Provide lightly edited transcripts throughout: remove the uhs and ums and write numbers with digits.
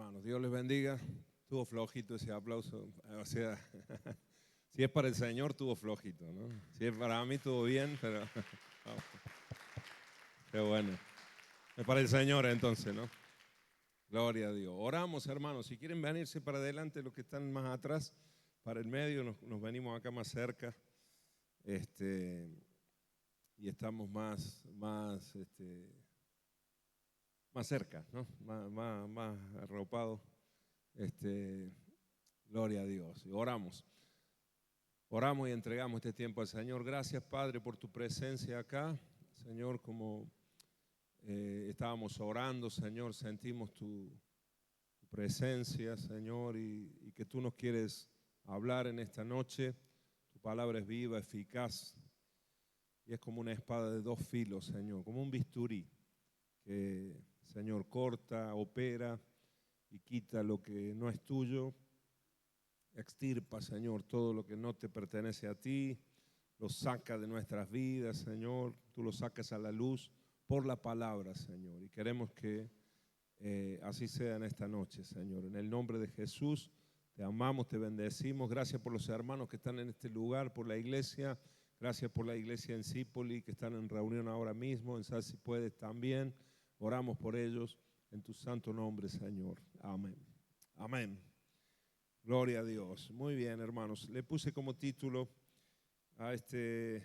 hermanos. Dios les bendiga. Estuvo flojito ese aplauso. O sea, si es para el Señor, estuvo flojito, ¿no? Si es para mí, estuvo bien, pero... Qué bueno. Es para el Señor entonces, ¿no? Gloria a Dios. Oramos, hermanos. Si quieren venirse para adelante, los que están más atrás, para el medio, nos venimos acá más cerca. Y estamos más cerca, ¿no? Más arropados. Gloria a Dios. Y oramos. Oramos y entregamos este tiempo al Señor. Gracias, Padre, por tu presencia acá. Señor, como estábamos orando, Señor, sentimos tu presencia, Señor, y que tú nos quieres hablar en esta noche. Tu palabra es viva, eficaz, y es como una espada de dos filos, Señor, como un bisturí que, Señor, corta, opera y quita lo que no es tuyo. Extirpa, Señor, todo lo que no te pertenece a ti, lo saca de nuestras vidas, Señor. Tú lo sacas a la luz por la palabra, Señor. Y queremos que así sea en esta noche, Señor. En el nombre de Jesús, te amamos, te bendecimos. Gracias por los hermanos que están en este lugar, por la iglesia. Gracias por la iglesia en Zípoli, que están en reunión ahora mismo. En Sal, si puedes también. Oramos por ellos en tu santo nombre, Señor. Amén. Amén. Gloria a Dios. Muy bien, hermanos. Le puse como título a este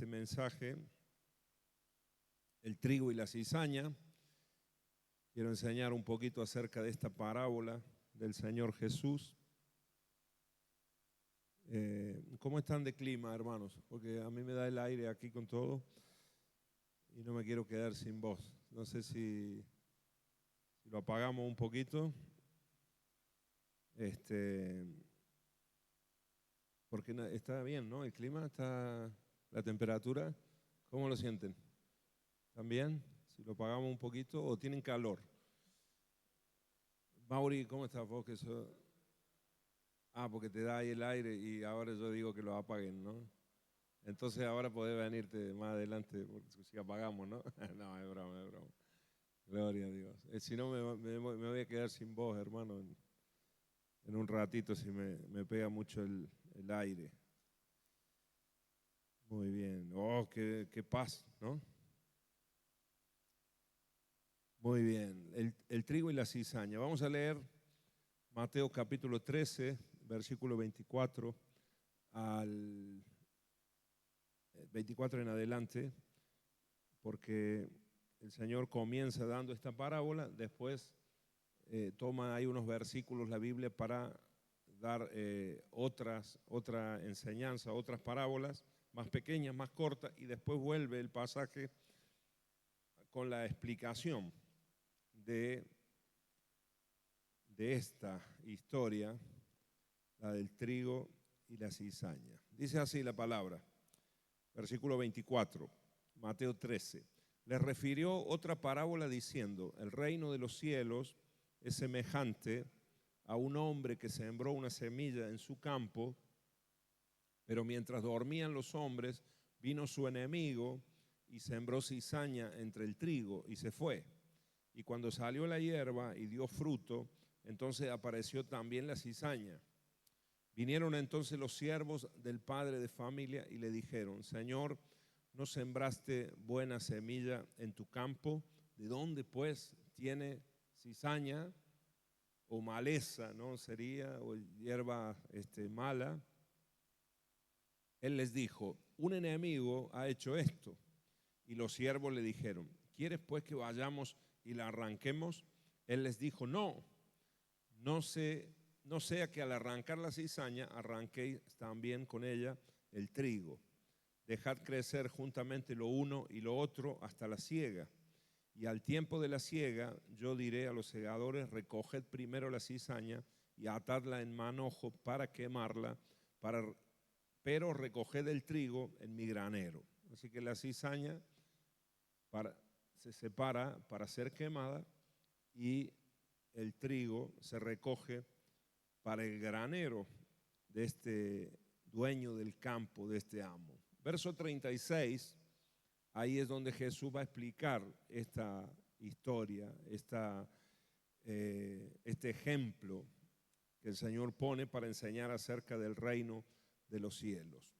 mensaje el trigo y la cizaña. Quiero enseñar un poquito acerca de esta parábola del Señor Jesús. ¿Cómo están de clima, hermanos? Porque a mí me da el aire aquí con todo y no me quiero quedar sin voz. No sé si lo apagamos un poquito. Porque está bien, ¿no? El clima, la temperatura. ¿Cómo lo sienten? ¿También? Si lo apagamos un poquito o tienen calor. Mauri, ¿cómo estás vos? Porque te da ahí el aire y ahora yo digo que lo apaguen, ¿no? Entonces ahora podés venirte más adelante si apagamos, ¿no? No, es broma, es broma. Gloria a Dios. Si no, me voy a quedar sin voz, hermano, en un ratito si me pega mucho el aire. Muy bien. Oh, qué paz, ¿no? Muy bien. El trigo y la cizaña. Vamos a leer Mateo capítulo 13, versículo 24 al 24 en adelante, porque el Señor comienza dando esta parábola, después toma ahí unos versículos la Biblia para dar otra enseñanza, otras parábolas más pequeñas, más cortas, y después vuelve el pasaje con la explicación de esta historia, la del trigo y la cizaña. Dice así la palabra, versículo 24, Mateo 13. Les refirió otra parábola diciendo: el reino de los cielos es semejante a un hombre que sembró una semilla en su campo, pero mientras dormían los hombres, vino su enemigo y sembró cizaña entre el trigo y se fue. Y cuando salió la hierba y dio fruto, entonces apareció también la cizaña. Vinieron entonces los siervos del padre de familia y le dijeron: Señor, ¿no sembraste buena semilla en tu campo? ¿De dónde pues tiene cizaña o maleza, no sería, o hierba mala? Él les dijo: un enemigo ha hecho esto. Y los siervos le dijeron: ¿quieres pues que vayamos y la arranquemos? Él les dijo: no sea que al arrancar la cizaña arranquéis también con ella el trigo. Dejad crecer juntamente lo uno y lo otro hasta la siega. Y al tiempo de la siega yo diré a los segadores: recoged primero la cizaña y atadla en manojo para quemarla, pero recoged el trigo en mi granero. Así que la cizaña se separa para ser quemada y el trigo se recoge para el granero de este dueño del campo, de este amo. Verso 36, ahí es donde Jesús va a explicar esta historia, este ejemplo que el Señor pone para enseñar acerca del reino de los cielos.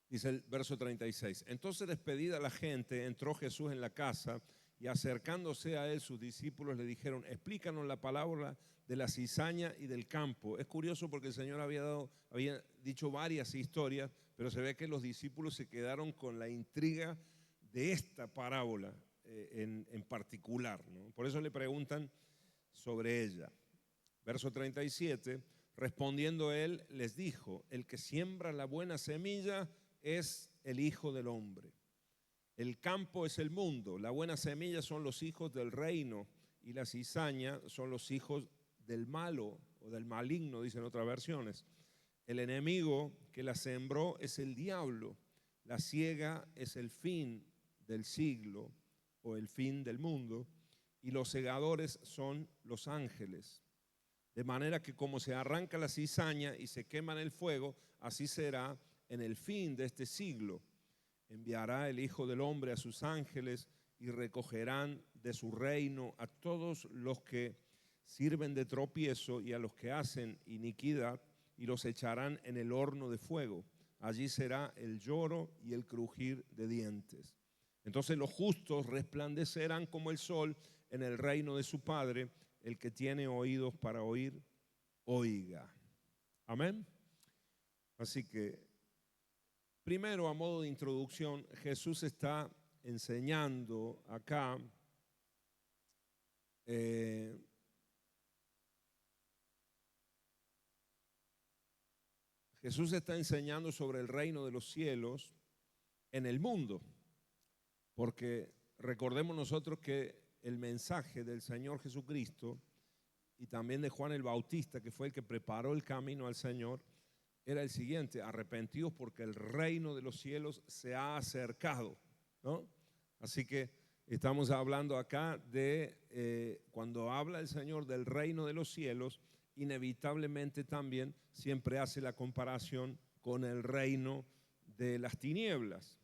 Dice el verso 36, entonces despedida la gente, entró Jesús en la casa y acercándose a él sus discípulos le dijeron, explícanos la parábola de la cizaña y del campo. Es curioso porque el Señor había dicho varias historias, pero se ve que los discípulos se quedaron con la intriga de esta parábola en particular, ¿no? Por eso le preguntan sobre ella. Verso 37, respondiendo él les dijo, el que siembra la buena semilla es el Hijo del Hombre. El campo es el mundo, la buena semilla son los hijos del reino y la cizaña son los hijos del malo o del maligno, dicen otras versiones. El enemigo que la sembró es el diablo, la siega es el fin del siglo o el fin del mundo y los segadores son los ángeles. De manera que como se arranca la cizaña y se quema en el fuego, así será en el fin de este siglo. Enviará el Hijo del Hombre a sus ángeles y recogerán de su reino a todos los que sirven de tropiezo y a los que hacen iniquidad y los echarán en el horno de fuego. Allí será el lloro y el crujir de dientes. Entonces los justos resplandecerán como el sol en el reino de su Padre. El que tiene oídos para oír, oiga. Amén. Así que primero, a modo de introducción, Jesús está enseñando acá Jesús está enseñando sobre el reino de los cielos en el mundo, porque recordemos nosotros que el mensaje del Señor Jesucristo y también de Juan el Bautista, que fue el que preparó el camino al Señor, era el siguiente: arrepentidos porque el reino de los cielos se ha acercado, ¿no? Así que estamos hablando acá de cuando habla el Señor del reino de los cielos, inevitablemente también siempre hace la comparación con el reino de las tinieblas,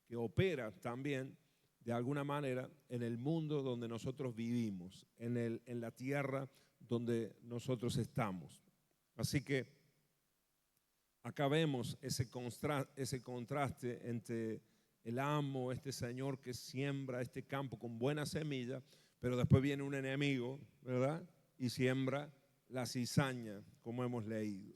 que opera también de alguna manera en el mundo donde nosotros vivimos, en la tierra donde nosotros estamos. Así que acá vemos ese contraste entre el amo, este Señor que siembra este campo con buena semilla, pero después viene un enemigo, ¿verdad? Y siembra la cizaña, como hemos leído.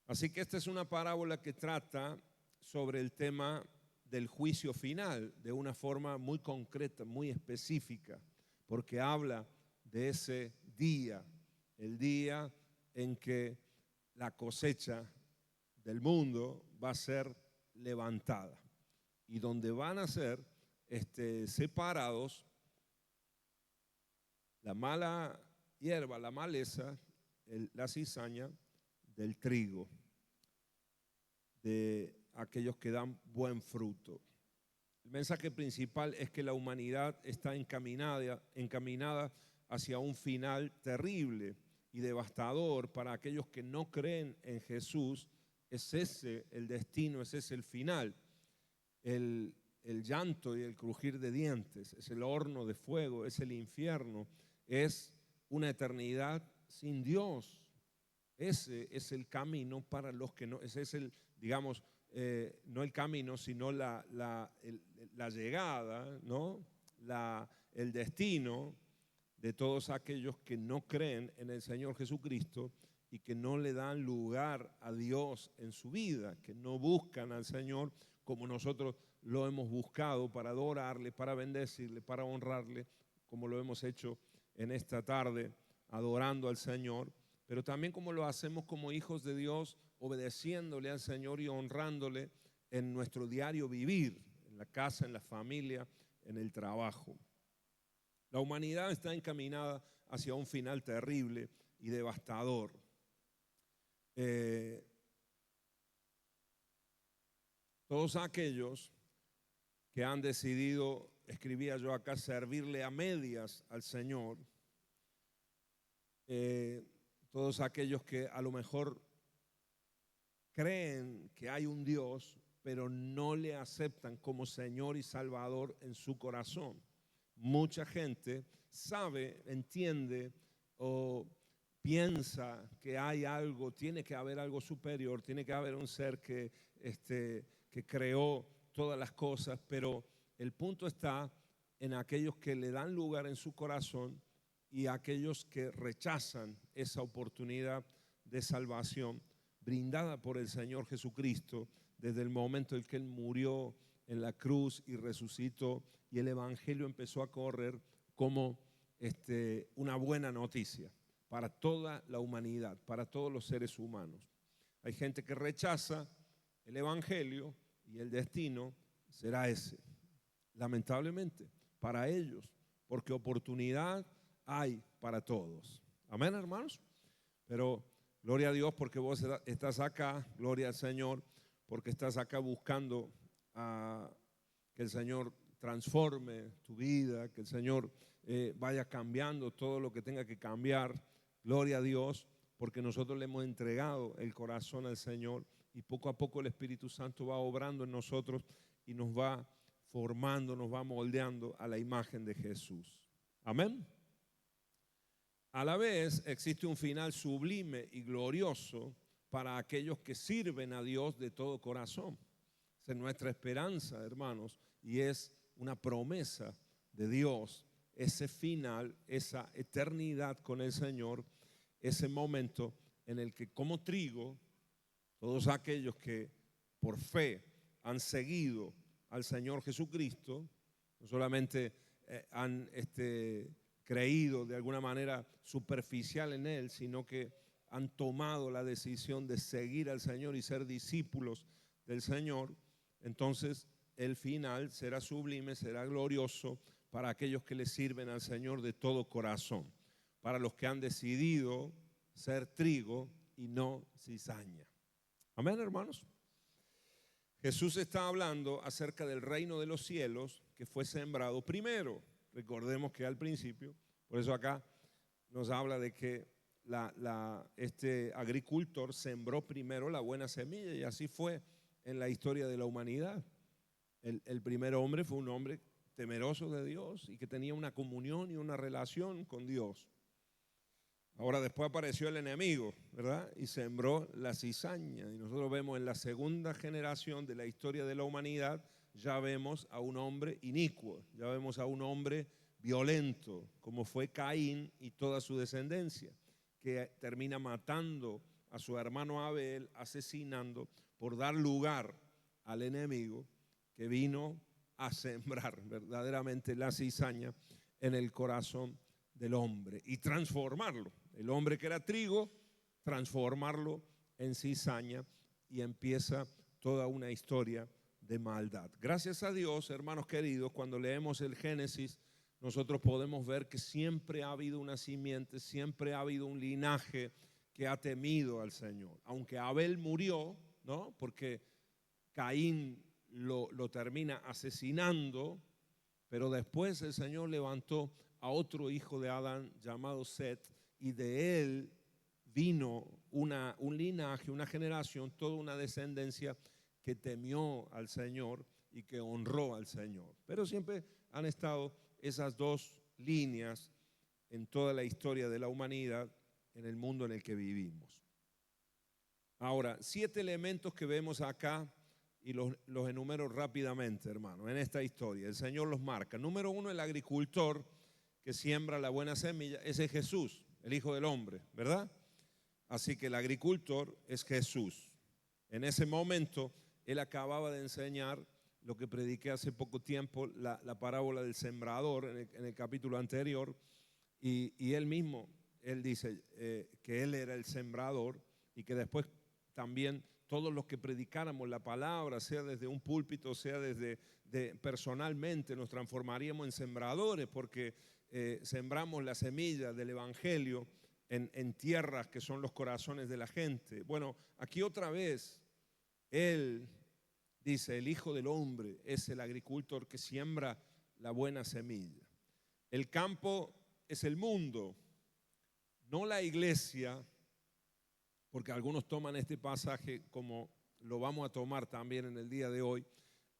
Así que esta es una parábola que trata sobre el tema del juicio final de una forma muy concreta, muy específica, porque habla de ese día, el día en que la cosecha del mundo va a ser levantada y donde van a ser separados la mala hierba, la maleza, la cizaña del trigo, de aquellos que dan buen fruto. El mensaje principal es que la humanidad está encaminada hacia un final terrible y devastador para aquellos que no creen en Jesús. Es ese el destino, es ese el final. El llanto y el crujir de dientes, es el horno de fuego, es el infierno, es una eternidad sin Dios. Ese es el camino para los que no, ese es el, digamos, no el camino, sino la llegada, ¿no? El destino de todos aquellos que no creen en el Señor Jesucristo y que no le dan lugar a Dios en su vida, que no buscan al Señor como nosotros lo hemos buscado para adorarle, para bendecirle, para honrarle, como lo hemos hecho en esta tarde, adorando al Señor, pero también como lo hacemos como hijos de Dios, obedeciéndole al Señor y honrándole en nuestro diario vivir, en la casa, en la familia, en el trabajo. La humanidad está encaminada hacia un final terrible y devastador. Todos aquellos que han decidido, escribía yo acá, servirle a medias al Señor, todos aquellos que a lo mejor creen que hay un Dios, pero no le aceptan como Señor y Salvador en su corazón. Mucha gente sabe, entiende o piensa que hay algo, tiene que haber algo superior, tiene que haber un ser que creó todas las cosas, pero el punto está en aquellos que le dan lugar en su corazón y aquellos que rechazan esa oportunidad de salvación brindada por el Señor Jesucristo desde el momento en que Él murió en la cruz y resucitó, y el Evangelio empezó a correr como una buena noticia para toda la humanidad, para todos los seres humanos. Hay gente que rechaza el Evangelio y el destino será ese, lamentablemente, para ellos, porque oportunidad hay para todos. Amén, hermanos. Pero gloria a Dios porque vos estás acá, gloria al Señor, porque estás acá buscando que el Señor transforme tu vida, que el Señor vaya cambiando todo lo que tenga que cambiar. Gloria a Dios, porque nosotros le hemos entregado el corazón al Señor y poco a poco el Espíritu Santo va obrando en nosotros y nos va formando, nos va moldeando a la imagen de Jesús. Amén. A la vez existe un final sublime y glorioso para aquellos que sirven a Dios de todo corazón. Esa es nuestra esperanza, hermanos, y es una promesa de Dios, ese final, esa eternidad con el Señor, ese momento en el que como trigo, todos aquellos que por fe han seguido al Señor Jesucristo, no solamente han creído de alguna manera superficial en Él, sino que han tomado la decisión de seguir al Señor y ser discípulos del Señor, entonces el final será sublime, será glorioso para aquellos que le sirven al Señor de todo corazón, para los que han decidido ser trigo y no cizaña. Amén, hermanos. Jesús está hablando acerca del reino de los cielos que fue sembrado primero. Recordemos que al principio, por eso acá nos habla de que este agricultor sembró primero la buena semilla, y así fue en la historia de la humanidad. El primer hombre fue un hombre temeroso de Dios y que tenía una comunión y una relación con Dios. Ahora después apareció el enemigo, ¿verdad? Y sembró la cizaña. Y nosotros vemos en la segunda generación de la historia de la humanidad, ya vemos a un hombre inicuo, ya vemos a un hombre violento, como fue Caín y toda su descendencia, que termina matando a su hermano Abel, asesinando por dar lugar al enemigo que vino a sembrar verdaderamente la cizaña en el corazón del hombre y transformarlo. El hombre que era trigo, transformarlo en cizaña, y empieza toda una historia de maldad. Gracias a Dios, hermanos queridos, cuando leemos el Génesis, nosotros podemos ver que siempre ha habido una simiente, siempre ha habido un linaje que ha temido al Señor. Aunque Abel murió, ¿no? Porque Caín lo termina asesinando, pero después el Señor levantó a otro hijo de Adán llamado Set, y de él vino un linaje, una generación, toda una descendencia que temió al Señor y que honró al Señor. Pero siempre han estado esas dos líneas en toda la historia de la humanidad, en el mundo en el que vivimos. Ahora, 7 elementos que vemos acá, y los enumero rápidamente, hermano, en esta historia. El Señor los marca. Número 1, el agricultor que siembra la buena semilla. Ese es Jesús, el Hijo del Hombre, ¿verdad? Así que el agricultor es Jesús. En ese momento, Él acababa de enseñar lo que prediqué hace poco tiempo, la parábola del sembrador en el capítulo anterior, y Él mismo, Él dice que Él era el sembrador, y que después también todos los que predicáramos la palabra, sea desde un púlpito, sea desde personalmente, nos transformaríamos en sembradores, porque sembramos la semilla del Evangelio en tierras que son los corazones de la gente. Bueno, aquí otra vez, Él dice, el Hijo del Hombre es el agricultor que siembra la buena semilla. El campo es el mundo, no la iglesia, porque algunos toman este pasaje como lo vamos a tomar también en el día de hoy,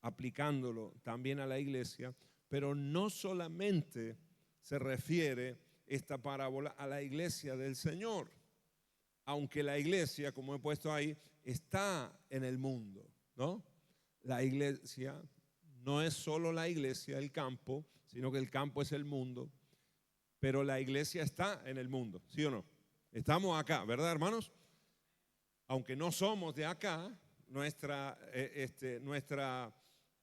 aplicándolo también a la iglesia, pero no solamente se refiere esta parábola a la iglesia del Señor. Aunque la iglesia, como he puesto ahí, está en el mundo, ¿no? La iglesia no es solo la iglesia, el campo, sino que el campo es el mundo, pero la iglesia está en el mundo, ¿sí o no? Estamos acá, ¿verdad, hermanos? Aunque no somos de acá, nuestra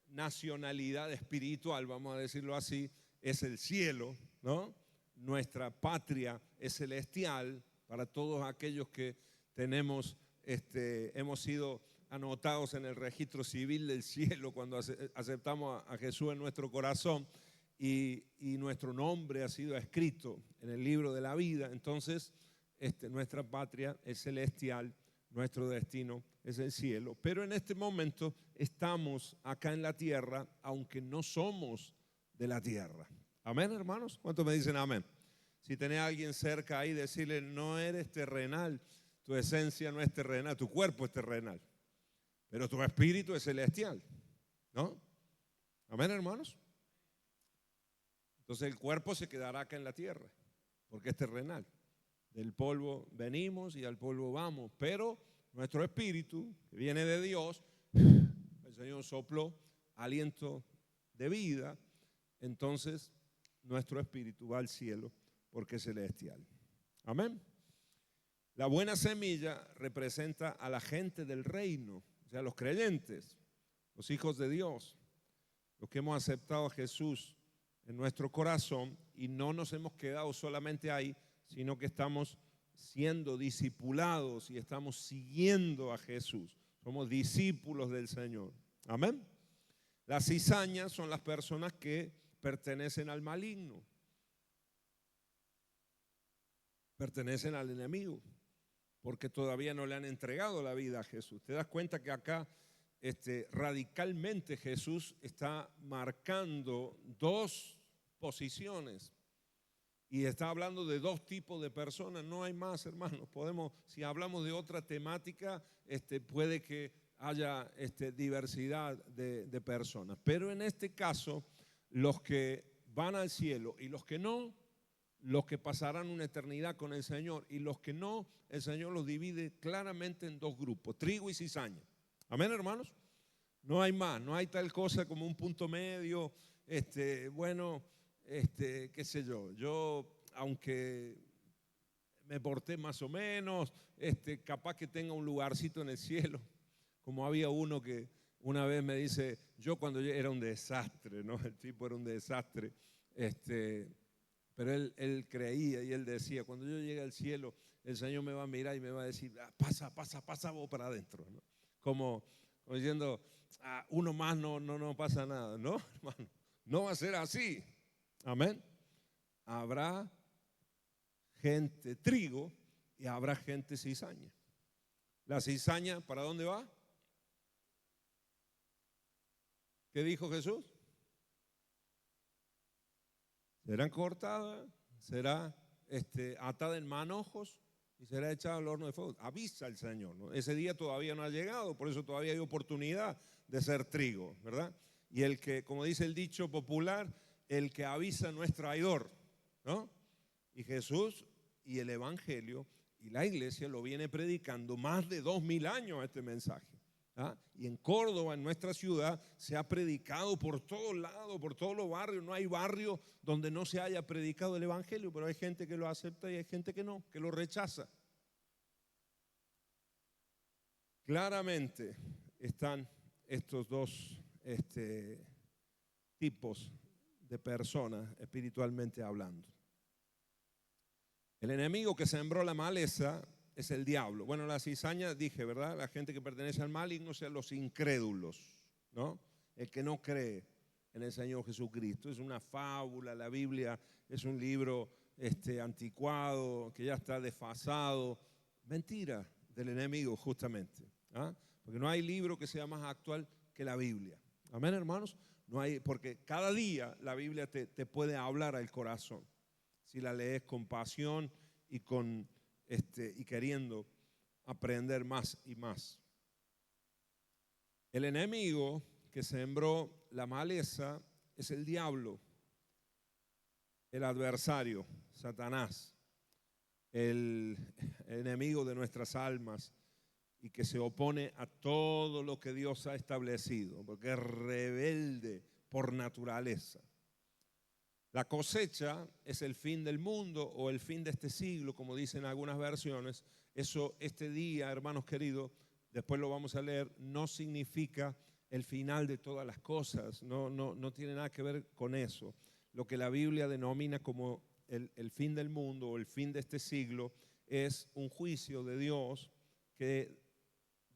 nacionalidad espiritual, vamos a decirlo así, es el cielo, ¿no? Nuestra patria es celestial para todos aquellos que hemos sido anotados en el registro civil del cielo cuando aceptamos a Jesús en nuestro corazón y nuestro nombre ha sido escrito en el libro de la vida. Entonces, nuestra patria es celestial, nuestro destino es el cielo. Pero en este momento estamos acá en la tierra, aunque no somos de la tierra. Amén, hermanos. ¿Cuántos me dicen amén? Si tenés a alguien cerca ahí, decirle, no eres terrenal, tu esencia no es terrenal, tu cuerpo es terrenal, pero tu espíritu es celestial, ¿no? Amén, hermanos. Entonces el cuerpo se quedará acá en la tierra, porque es terrenal. Del polvo venimos y al polvo vamos, pero nuestro espíritu, que viene de Dios, el Señor sopló aliento de vida, entonces nuestro espíritu va al cielo porque es celestial. Amén. La buena semilla representa a la gente del reino, o sea, los creyentes, los hijos de Dios, los que hemos aceptado a Jesús en nuestro corazón y no nos hemos quedado solamente ahí, sino que estamos siendo discipulados y estamos siguiendo a Jesús. Somos discípulos del Señor. Amén. Las cizañas son las personas que pertenecen al maligno, pertenecen al enemigo, porque todavía no le han entregado la vida a Jesús. ¿Te das cuenta que acá radicalmente Jesús está marcando dos posiciones y está hablando de dos tipos de personas? No hay más, hermanos. Si hablamos de otra temática, puede que haya diversidad de personas, pero en este caso los que van al cielo y los que no, los que pasarán una eternidad con el Señor y los que no, el Señor los divide claramente en dos grupos, trigo y cizaña. Amén, hermanos. No hay más, no hay tal cosa como un punto medio, qué sé yo, aunque me porté más o menos, capaz que tenga un lugarcito en el cielo, como había uno que una vez me dice, yo cuando era un desastre, ¿no? El tipo era un desastre, pero él creía y él decía, cuando yo llegue al cielo, el Señor me va a mirar y me va a decir, pasa vos para adentro, ¿no? Como diciendo, uno más no pasa nada, ¿no, hermano? No va a ser así. Amén. Habrá gente trigo y habrá gente cizaña. La cizaña, ¿para dónde va? ¿Qué dijo Jesús? Serán cortadas, será atada en manojos y será echada al horno de fuego. Avisa el Señor, ¿no? Ese día todavía no ha llegado, por eso todavía hay oportunidad de ser trigo, ¿verdad? Y el que, como dice el dicho popular, el que avisa no es traidor, ¿no? Y Jesús y el Evangelio y la iglesia lo viene predicando más de 2000 años este mensaje. Y en Córdoba, en nuestra ciudad, se ha predicado por todos lados, por todos los barrios. No hay barrio donde no se haya predicado el Evangelio, pero hay gente que lo acepta y hay gente que no, que lo rechaza. Claramente están estos dos tipos de personas espiritualmente hablando. El enemigo que sembró la maleza es el diablo. Bueno, la cizaña, dije, ¿verdad? La gente que pertenece al maligno, o sea, los incrédulos, ¿no? El que no cree en el Señor Jesucristo. Es una fábula, la Biblia es un libro anticuado, que ya está desfasado. Mentira del enemigo, justamente. Porque no hay libro que sea más actual que la Biblia. Amén, hermanos. No hay, porque cada día la Biblia te puede hablar al corazón. Si la lees con pasión y y queriendo aprender más y más. El enemigo que sembró la maleza es el diablo. el adversario, Satanás, el enemigo de nuestras almas y que se opone a todo lo que Dios ha establecido, porque es rebelde por naturaleza. La cosecha es el fin del mundo o el fin de este siglo, como dicen algunas versiones. Eso, este día, hermanos queridos, después lo vamos a leer, no significa el final de todas las cosas, no tiene nada que ver con eso. Lo que la Biblia denomina como el fin del mundo o el fin de este siglo es un juicio de Dios que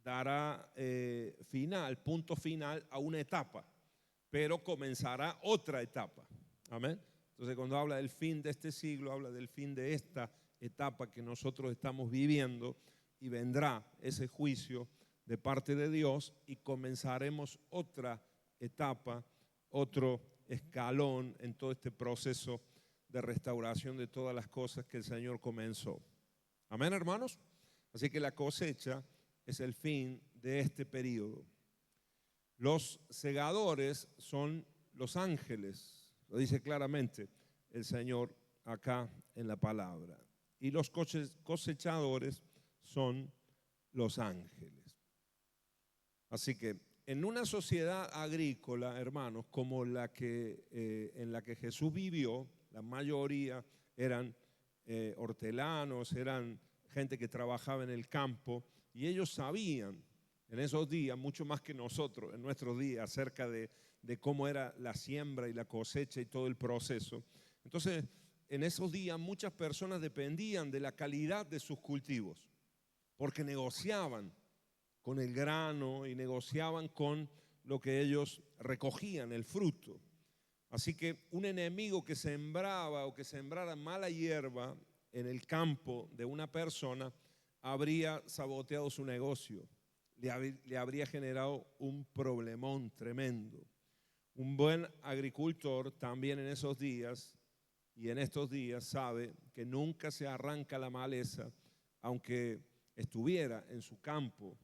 dará punto final a una etapa, pero comenzará otra etapa. Amén. Entonces, cuando habla del fin de este siglo, habla del fin de esta etapa que nosotros estamos viviendo y vendrá ese juicio de parte de Dios y comenzaremos otra etapa, otro escalón en todo este proceso de restauración de todas las cosas que el Señor comenzó. Amén, hermanos. Así que la cosecha es el fin de este periodo. Los segadores son los ángeles, lo dice claramente el Señor acá en la palabra. Y los cosechadores son los ángeles. Así que en una sociedad agrícola, hermanos, como en la que Jesús vivió, la mayoría eran hortelanos, eran gente que trabajaba en el campo, y ellos sabían en esos días, mucho más que nosotros, en nuestros días, acerca de cómo era la siembra y la cosecha y todo el proceso. Entonces, en esos días muchas personas dependían de la calidad de sus cultivos, porque negociaban con el grano y negociaban con lo que ellos recogían, el fruto. Así que un enemigo que sembraba o que sembrara mala hierba en el campo de una persona habría saboteado su negocio, le habría generado un problemón tremendo. Un buen agricultor también en esos días y en estos días sabe que nunca se arranca la maleza, aunque estuviera en su campo,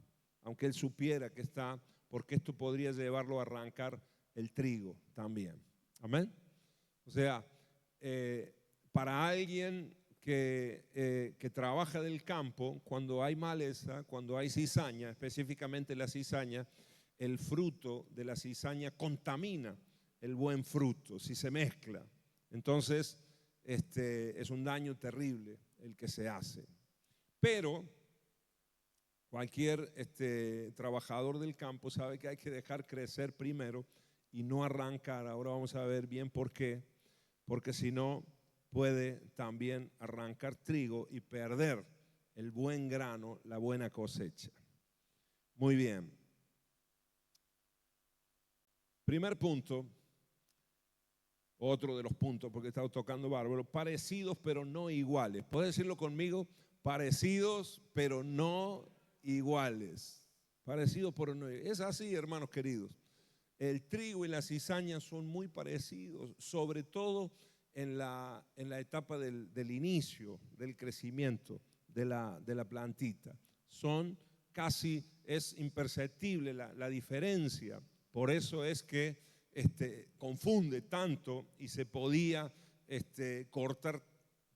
aunque él supiera que está, porque esto podría llevarlo a arrancar el trigo también. Amén. O sea, para alguien que trabaja del campo, cuando hay maleza, cuando hay cizaña, específicamente la cizaña, el fruto de la cizaña contamina el buen fruto si se mezcla. Entonces, es un daño terrible el que se hace. Pero cualquier trabajador del campo sabe que hay que dejar crecer primero y no arrancar. Ahora vamos a ver bien por qué. Porque si no, puede también arrancar trigo y perder el buen grano, la buena cosecha. Muy bien. Primer punto, otro de los puntos, porque he estado tocando bárbaro, parecidos pero no iguales. ¿Puedes decirlo conmigo? Parecidos pero no iguales. Parecidos pero no iguales. Es así, hermanos queridos. El trigo y la cizaña son muy parecidos, sobre todo en la etapa del inicio, del crecimiento de la plantita. Son casi, es imperceptible la diferencia. Por eso es que confunde tanto y se podía cortar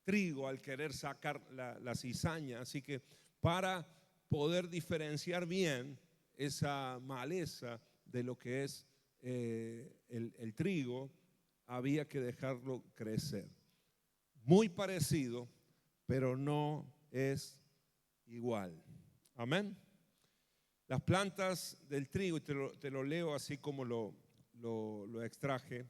trigo al querer sacar la cizaña. Así que para poder diferenciar bien esa maleza de lo que es el trigo, había que dejarlo crecer. Muy parecido, pero no es igual. Amén. Las plantas del trigo, y te lo leo así como lo extraje.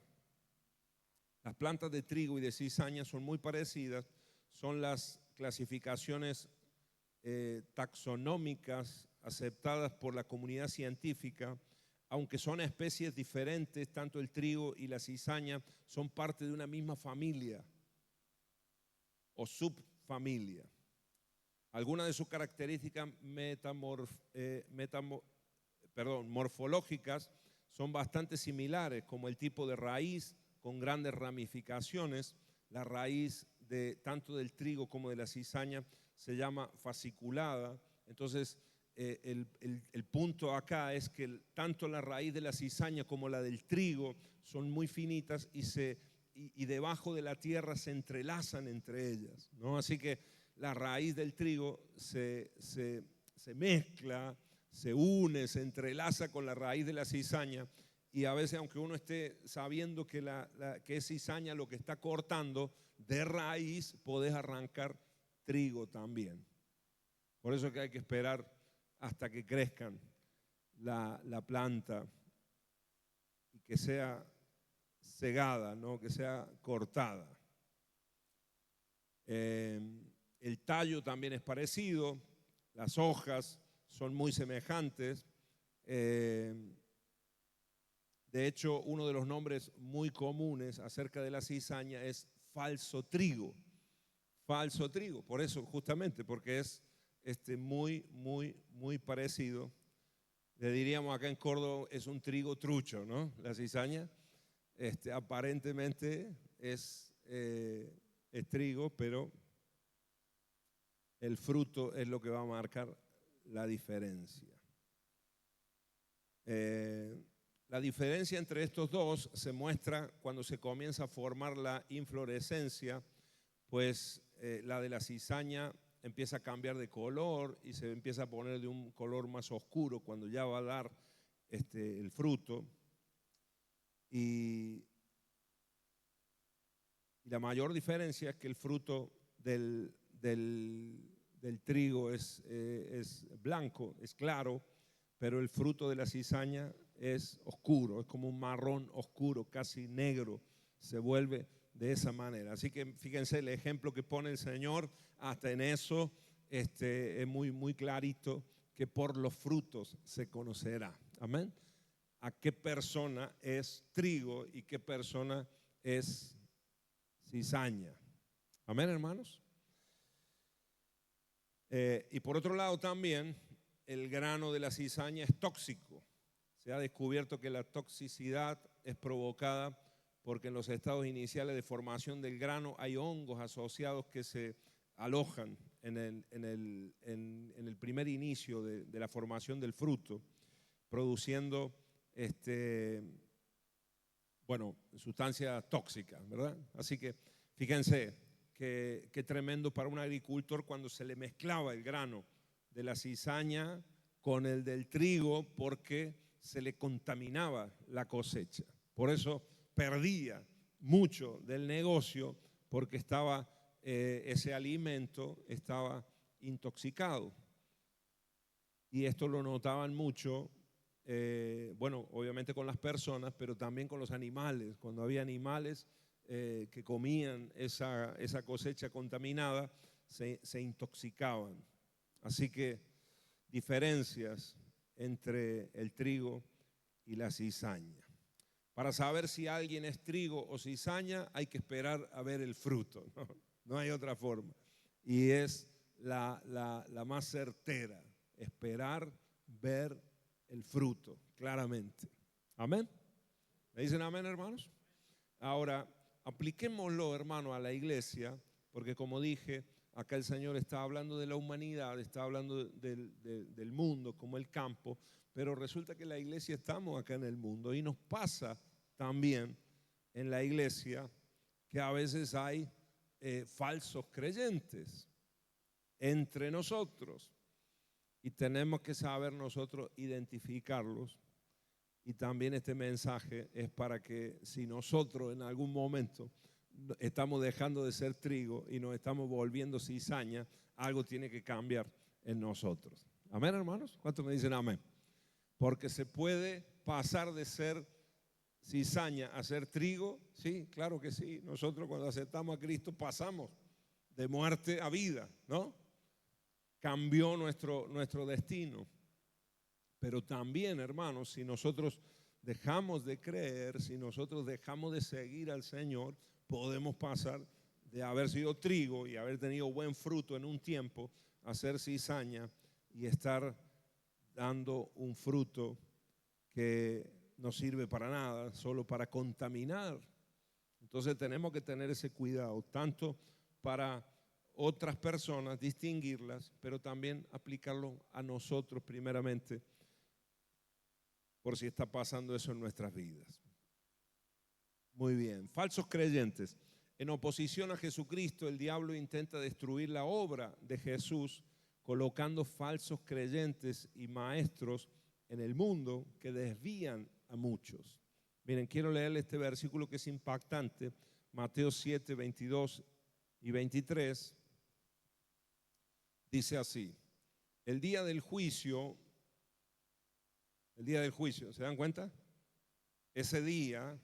Las plantas de trigo y de cizaña son muy parecidas, son las clasificaciones taxonómicas aceptadas por la comunidad científica. Aunque son especies diferentes, tanto el trigo y la cizaña son parte de una misma familia o subfamilia. Algunas de sus características morfológicas son bastante similares, como el tipo de raíz con grandes ramificaciones. La raíz tanto del trigo como de la cizaña se llama fasciculada. Entonces, el punto acá es que tanto la raíz de la cizaña como la del trigo son muy finitas y se y debajo de la tierra se entrelazan entre ellas, ¿no? Así que la raíz del trigo se mezcla, se une, se entrelaza con la raíz de la cizaña, y a veces, aunque uno esté sabiendo que es cizaña lo que está cortando, de raíz podés arrancar trigo también. Por eso es que hay que esperar hasta que crezcan la planta y que sea segada, ¿no? Que sea cortada. El tallo también es parecido, las hojas son muy semejantes. De hecho, uno de los nombres muy comunes acerca de la cizaña es falso trigo. Falso trigo, por eso justamente, porque es muy, muy, muy parecido. Le diríamos acá en Córdoba, es un trigo trucho, ¿no? La cizaña, aparentemente es trigo, pero el fruto es lo que va a marcar la diferencia. La diferencia entre estos dos se muestra cuando se comienza a formar la inflorescencia, pues la de la cizaña empieza a cambiar de color y se empieza a poner de un color más oscuro cuando ya va a dar el fruto. Y la mayor diferencia es que el fruto del trigo es blanco, es claro, pero el fruto de la cizaña es oscuro, es como un marrón oscuro, casi negro, se vuelve de esa manera. Así que fíjense el ejemplo que pone el Señor, hasta en eso es muy, muy clarito, que por los frutos se conocerá. Amén. A qué persona es trigo y qué persona es cizaña. Amén, hermanos. Y por otro lado también, el grano de la cizaña es tóxico. Se ha descubierto que la toxicidad es provocada porque en los estados iniciales de formación del grano hay hongos asociados que se alojan en el primer inicio de la formación del fruto, produciendo sustancias tóxicas, ¿verdad? Así que fíjense qué tremendo para un agricultor cuando se le mezclaba el grano de la cizaña con el del trigo, porque se le contaminaba la cosecha. Por eso perdía mucho del negocio, porque ese alimento estaba intoxicado. Y esto lo notaban mucho, obviamente con las personas, pero también con los animales. Cuando había animales que comían esa cosecha contaminada, se intoxicaban. Así que diferencias entre el trigo y la cizaña. Para saber si alguien es trigo o cizaña, hay que esperar a ver el fruto, ¿no? No hay otra forma. Y es la más certera, esperar ver el fruto, claramente. ¿Amén? ¿Me dicen amén, hermanos? Ahora, apliquémoslo, hermano, a la iglesia, porque como dije, acá el Señor está hablando de la humanidad, está hablando del mundo como el campo, pero resulta que la iglesia estamos acá en el mundo y nos pasa también en la iglesia que a veces hay falsos creyentes entre nosotros y tenemos que saber nosotros identificarlos. Y también este mensaje es para que si nosotros en algún momento estamos dejando de ser trigo y nos estamos volviendo cizaña, algo tiene que cambiar en nosotros. Amén, hermanos. ¿Cuántos me dicen amén? Porque se puede pasar de ser cizaña a ser trigo. Sí, claro que sí. Nosotros cuando aceptamos a Cristo pasamos de muerte a vida, ¿no? Cambió nuestro destino. Pero también, hermanos, si nosotros dejamos de creer, si nosotros dejamos de seguir al Señor, podemos pasar de haber sido trigo y haber tenido buen fruto en un tiempo a ser cizaña y estar dando un fruto que no sirve para nada, solo para contaminar. Entonces tenemos que tener ese cuidado, tanto para otras personas, distinguirlas, pero también aplicarlo a nosotros primeramente, por si está pasando eso en nuestras vidas. Muy bien. Falsos creyentes. En oposición a Jesucristo, el diablo intenta destruir la obra de Jesús colocando falsos creyentes y maestros en el mundo que desvían a muchos. Miren, quiero leerle este versículo que es impactante, Mateo 7, 22 y 23. Dice así: el día del juicio, ¿se dan cuenta? Ese día,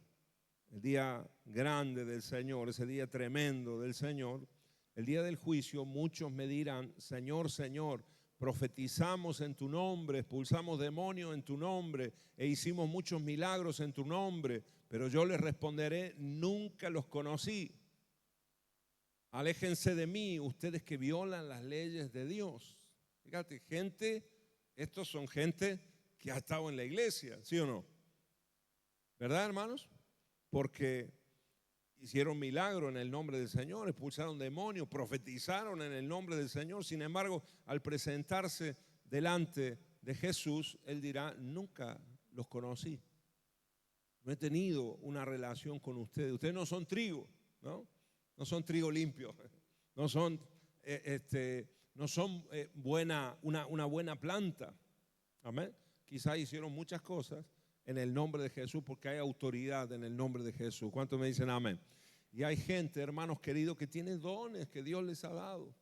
el día grande del Señor, ese día tremendo del Señor, el día del juicio, muchos me dirán: Señor, Señor, profetizamos en tu nombre, expulsamos demonios en tu nombre e hicimos muchos milagros en tu nombre. Pero yo les responderé: nunca los conocí. Aléjense de mí, ustedes que violan las leyes de Dios. Fíjate, estos son gente que ha estado en la iglesia, ¿sí o no? ¿Verdad, hermanos? Porque hicieron milagros en el nombre del Señor, expulsaron demonios, profetizaron en el nombre del Señor. Sin embargo, al presentarse delante de Jesús, Él dirá: nunca los conocí. No he tenido una relación con ustedes. Ustedes no son trigo, ¿no? No son trigo limpio. No son, una buena planta. Amén. Quizás hicieron muchas cosas en el nombre de Jesús porque hay autoridad en el nombre de Jesús. ¿Cuántos me dicen amén? Y hay gente, hermanos queridos, que tiene dones que Dios les ha dado.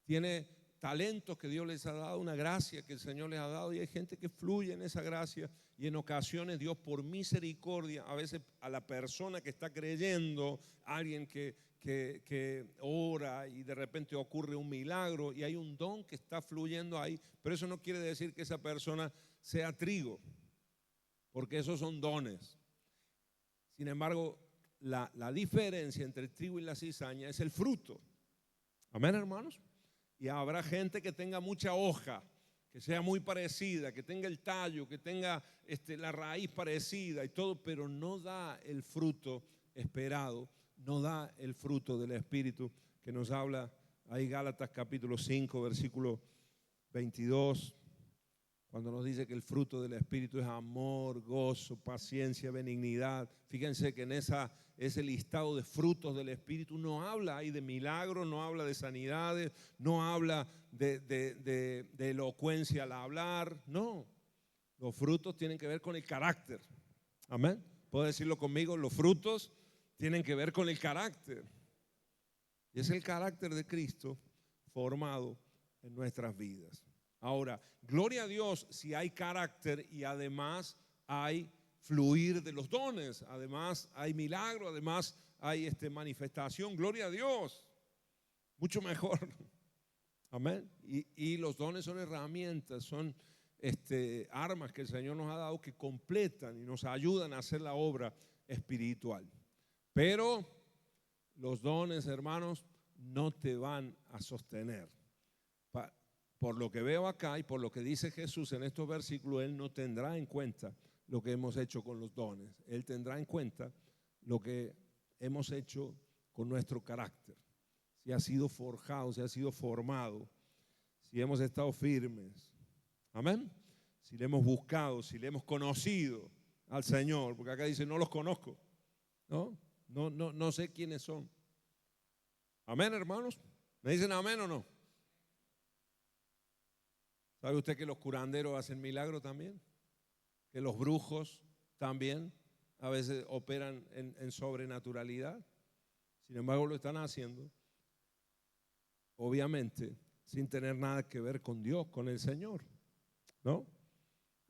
Tiene talentos que Dios les ha dado, una gracia que el Señor les ha dado, y hay gente que fluye en esa gracia, y en ocasiones Dios, por misericordia, a veces a la persona que está creyendo, alguien que ora y de repente ocurre un milagro y hay un don que está fluyendo ahí, pero eso no quiere decir que esa persona sea trigo, porque esos son dones. Sin embargo, la diferencia entre el trigo y la cizaña es el fruto. Amén, hermanos. Y habrá gente que tenga mucha hoja, que sea muy parecida, que tenga el tallo, que tenga la raíz parecida y todo, pero no da el fruto esperado, no da el fruto del Espíritu que nos habla ahí Gálatas capítulo 5, versículo 22, cuando nos dice que el fruto del Espíritu es amor, gozo, paciencia, benignidad. Fíjense que en ese listado de frutos del Espíritu no habla ahí de milagros, no habla de sanidades, no habla de elocuencia al hablar, no. Los frutos tienen que ver con el carácter. Amén. ¿Puedo decirlo conmigo? Los frutos tienen que ver con el carácter. Y es el carácter de Cristo formado en nuestras vidas. Ahora, gloria a Dios si hay carácter y además hay fluir de los dones, además hay milagro, además hay manifestación. Gloria a Dios, mucho mejor. Amén. Y los dones son herramientas, son armas que el Señor nos ha dado que completan y nos ayudan a hacer la obra espiritual. Pero los dones, hermanos, no te van a sostener. Por lo que veo acá y por lo que dice Jesús en estos versículos, Él no tendrá en cuenta lo que hemos hecho con los dones. Él tendrá en cuenta lo que hemos hecho con nuestro carácter. Si ha sido forjado, si ha sido formado, si hemos estado firmes. Amén. Si le hemos buscado, si le hemos conocido al Señor, porque acá dice: no los conozco. No sé quiénes son. Amén, hermanos. ¿Me dicen amén o no? ¿Sabe usted que los curanderos hacen milagros también? Que los brujos también a veces operan en sobrenaturalidad. Sin embargo, lo están haciendo, obviamente, sin tener nada que ver con Dios, con el Señor, ¿no?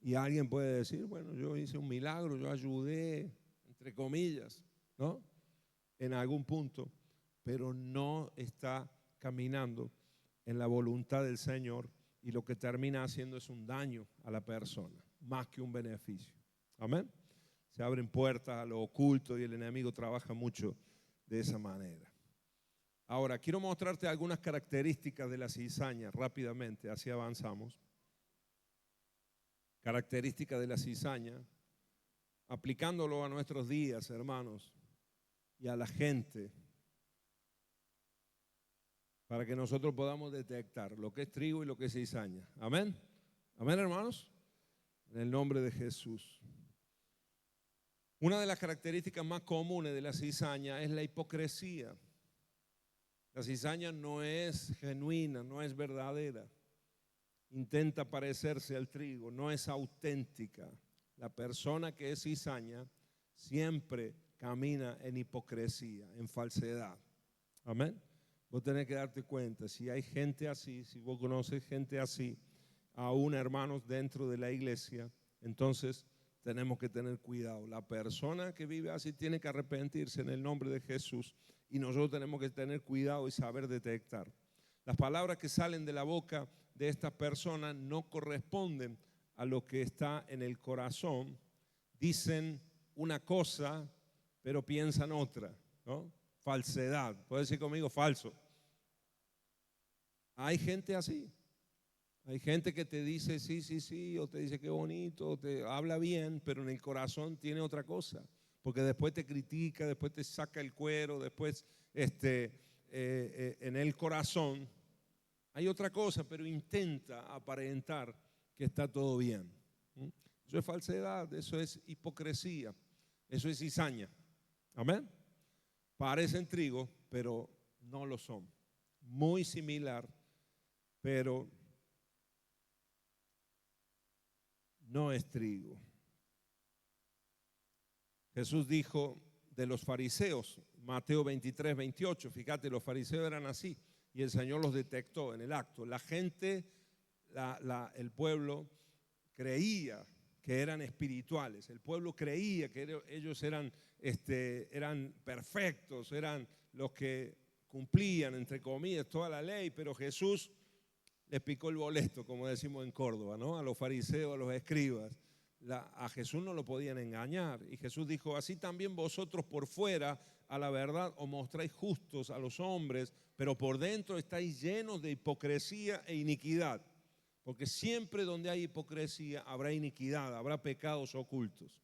Y alguien puede decir: bueno, yo hice un milagro, yo ayudé, entre comillas, ¿no? En algún punto, pero no está caminando en la voluntad del Señor. Y lo que termina haciendo es un daño a la persona, más que un beneficio. Amén. Se abren puertas a lo oculto y el enemigo trabaja mucho de esa manera. Ahora, quiero mostrarte algunas características de la cizaña rápidamente, así avanzamos. Características de la cizaña, aplicándolo a nuestros días, hermanos, y a la gente, para que nosotros podamos detectar lo que es trigo y lo que es cizaña. Amén. Amén, hermanos. En el nombre de Jesús. Una de las características más comunes de la cizaña es la hipocresía. La cizaña no es genuina, no es verdadera. Intenta parecerse al trigo, no es auténtica. La persona que es cizaña siempre camina en hipocresía, en falsedad. Amén. Vos tenés que darte cuenta, si hay gente así, si vos conoces gente así, aún hermanos dentro de la iglesia, entonces tenemos que tener cuidado. La persona que vive así tiene que arrepentirse en el nombre de Jesús y nosotros tenemos que tener cuidado y saber detectar. Las palabras que salen de la boca de estas personas no corresponden a lo que está en el corazón. Dicen una cosa, pero piensan otra, ¿no? Falsedad. ¿Puedes decir conmigo falso? Hay gente así. Hay gente que te dice sí, sí, sí, o te dice qué bonito, o te habla bien, pero en el corazón tiene otra cosa. Porque después te critica, después te saca el cuero, después en el corazón hay otra cosa, pero intenta aparentar que está todo bien. Eso es falsedad, eso es hipocresía, eso es cizaña. Amén. Parecen trigo, pero no lo son. Muy similar, pero no es trigo. Jesús dijo de los fariseos, Mateo 23, 28, fíjate, los fariseos eran así y el Señor los detectó en el acto. La gente, el pueblo creía que eran espirituales, el pueblo creía que ellos eran perfectos, eran los que cumplían, entre comillas, toda la ley, pero Jesús les picó el boleto, como decimos en Córdoba, ¿no? A los fariseos, a los escribas. A Jesús no lo podían engañar. Y Jesús dijo, así también vosotros por fuera a la verdad os mostráis justos a los hombres, pero por dentro estáis llenos de hipocresía e iniquidad. Porque siempre donde hay hipocresía habrá iniquidad, habrá pecados ocultos.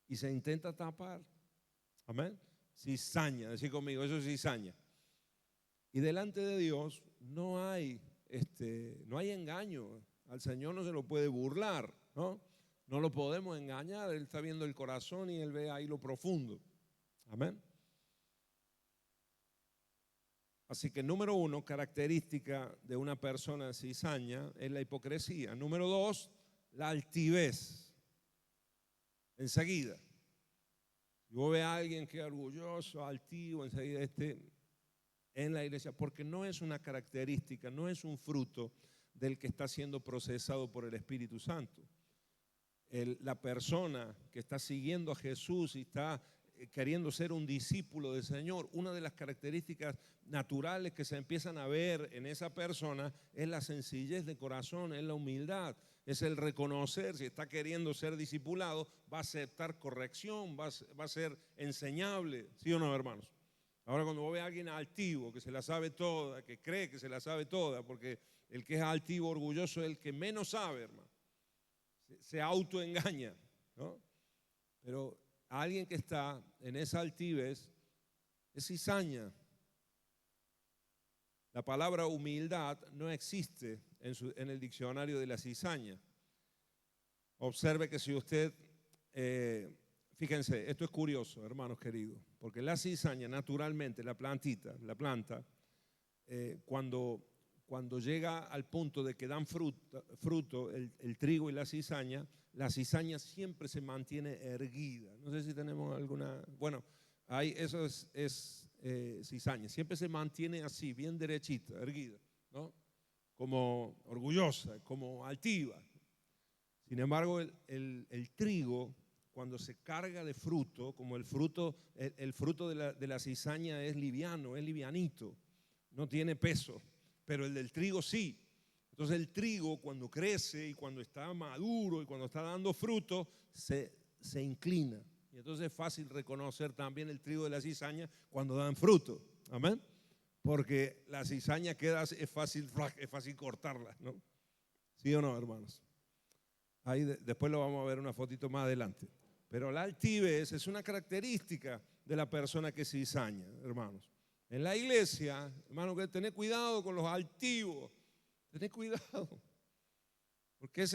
Y se intenta tapar. Amén. Cizaña, decir conmigo, eso es cizaña. Y delante de Dios no hay engaño. Al Señor no se lo puede burlar, ¿no? No lo podemos engañar. Él está viendo el corazón y Él ve ahí lo profundo. Amén. Así que número 1, característica de una persona cizaña es la hipocresía. Número 2, la altivez. Enseguida. Si vos ves a alguien que es orgulloso, altivo, enseguida en la iglesia, porque no es una característica, no es un fruto del que está siendo procesado por el Espíritu Santo. La persona que está siguiendo a Jesús y está queriendo ser un discípulo del Señor, una de las características naturales que se empiezan a ver en esa persona es la sencillez de corazón, es la humildad, es el reconocer, si está queriendo ser discipulado, va a aceptar corrección, va a ser enseñable, ¿sí o no, hermanos? Ahora cuando vos ves a alguien altivo, que se la sabe toda, que cree que se la sabe toda, porque el que es altivo, orgulloso, es el que menos sabe, hermano. Se autoengaña, ¿no? Pero alguien que está en esa altivez es cizaña. La palabra humildad no existe en el diccionario de la cizaña. Observe que si usted, fíjense, esto es curioso, hermanos queridos, porque la cizaña naturalmente, la planta, cuando llega al punto de que dan fruto el trigo y la cizaña siempre se mantiene erguida. No sé si tenemos alguna, bueno, eso es cizaña, siempre se mantiene así, bien derechita, erguida, ¿no? Como orgullosa, como altiva. Sin embargo, el trigo, cuando se carga de fruto, como el fruto de la cizaña es liviano, es livianito, no tiene peso, pero el del trigo sí. Entonces el trigo cuando crece y cuando está maduro y cuando está dando fruto, se inclina. Y entonces es fácil reconocer también el trigo de la cizaña cuando dan fruto. Amén. Porque la cizaña es fácil cortarla, ¿no? ¿Sí o no, hermanos? Ahí después lo vamos a ver una fotito más adelante. Pero la altivez es una característica de la persona que cizaña, hermanos. En la iglesia, hermanos, que tener cuidado con los altivos. Tener cuidado. Porque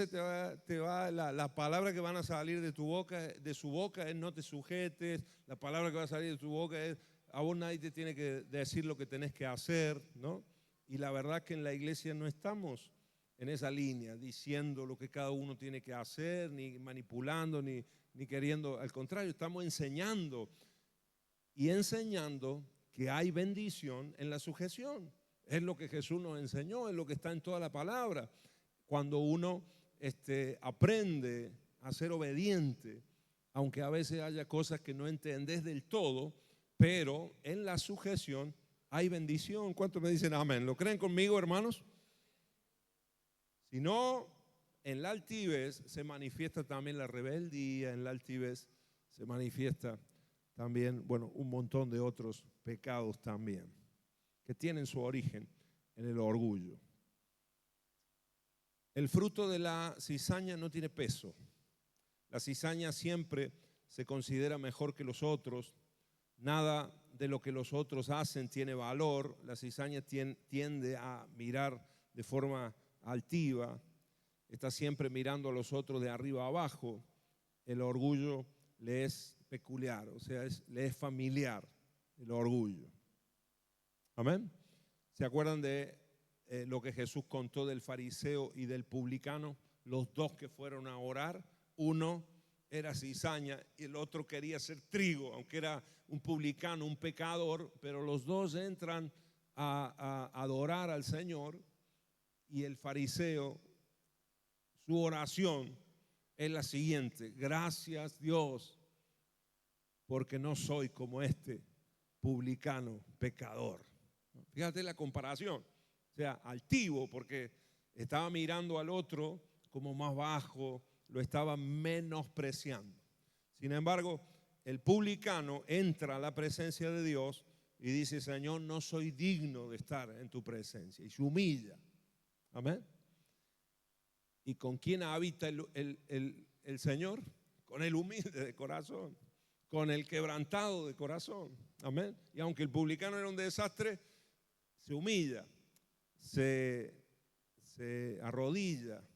la palabra que van a salir de tu boca, de su boca es no te sujetes, la palabra que va a salir de tu boca es a vos nadie te tiene que decir lo que tenés que hacer, ¿no? Y la verdad que en la iglesia no estamos en esa línea, diciendo lo que cada uno tiene que hacer, ni manipulando, ni queriendo, al contrario, estamos enseñando y enseñando que hay bendición en la sujeción. Es lo que Jesús nos enseñó, es lo que está en toda la palabra. Cuando uno aprende a ser obediente, aunque a veces haya cosas que no entendés del todo, pero en la sujeción hay bendición. ¿Cuántos me dicen amén? ¿Lo creen conmigo, hermanos? Si no, en la altivez se manifiesta también la rebeldía, en la altivez se manifiesta también, bueno, un montón de otros pecados también, que tienen su origen en el orgullo. El fruto de la cizaña no tiene peso. La cizaña siempre se considera mejor que los otros. Nada de lo que los otros hacen tiene valor. La cizaña tiende a mirar de forma altiva. Está siempre mirando a los otros de arriba a abajo. El orgullo le es peculiar, o sea, le es familiar el orgullo. Amén. ¿Se acuerdan de lo que Jesús contó del fariseo y del publicano? Los dos que fueron a orar, uno era cizaña y el otro quería ser trigo, aunque era un publicano, un pecador, pero los dos entran a adorar al Señor y el fariseo, su oración es la siguiente: gracias Dios, porque no soy como este publicano pecador. Fíjate la comparación. O sea, altivo, porque estaba mirando al otro como más bajo, lo estaba menospreciando. Sin embargo, el publicano entra a la presencia de Dios y dice: Señor, no soy digno de estar en tu presencia. Y se humilla. Amén. ¿Y con quién habita el Señor? Con el humilde de corazón, con el quebrantado de corazón. Amén. Y aunque el publicano era un desastre, se humilla, se arrodilla.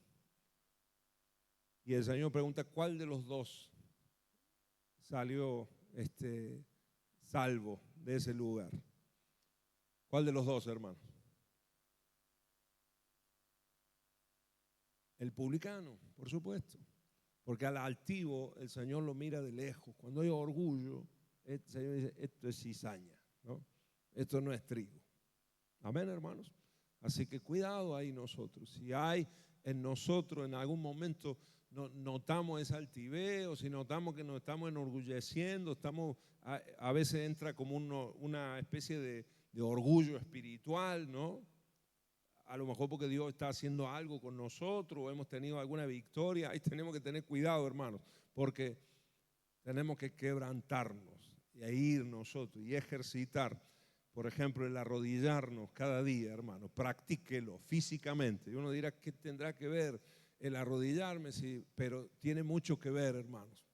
Y el Señor pregunta: ¿cuál de los dos salió salvo de ese lugar? ¿Cuál de los dos, hermanos? El publicano, por supuesto. Porque al altivo el Señor lo mira de lejos. Cuando hay orgullo, el Señor dice: esto es cizaña, ¿no? Esto no es trigo. Amén, hermanos. Así que cuidado ahí nosotros. Si hay en nosotros en algún momento notamos esa altivez, o si notamos que nos estamos enorgulleciendo, a veces entra como una especie de orgullo espiritual, ¿no? A lo mejor porque Dios está haciendo algo con nosotros o hemos tenido alguna victoria. Ahí tenemos que tener cuidado, hermanos, porque tenemos que quebrantarnos y ir nosotros y ejercitar. Por ejemplo, el arrodillarnos cada día, hermano, practíquelo físicamente. Y uno dirá: ¿qué tendrá que ver el arrodillarme? Sí, pero tiene mucho que ver, hermanos.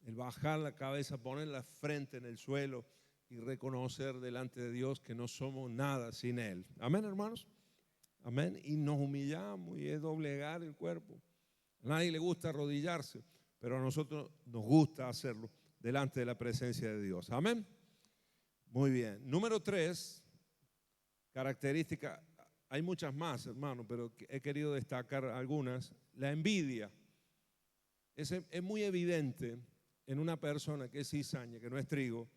El bajar la cabeza, poner la frente en el suelo y reconocer delante de Dios que no somos nada sin Él. Amén, hermanos. Amén. Y nos humillamos y es doblegar el cuerpo. A nadie le gusta arrodillarse, pero a nosotros nos gusta hacerlo delante de la presencia de Dios. Amén. Muy bien. Número 3, característica. Hay muchas más, hermano, pero he querido destacar algunas. La envidia. Es muy evidente en una persona que es cizaña, que no es trigo,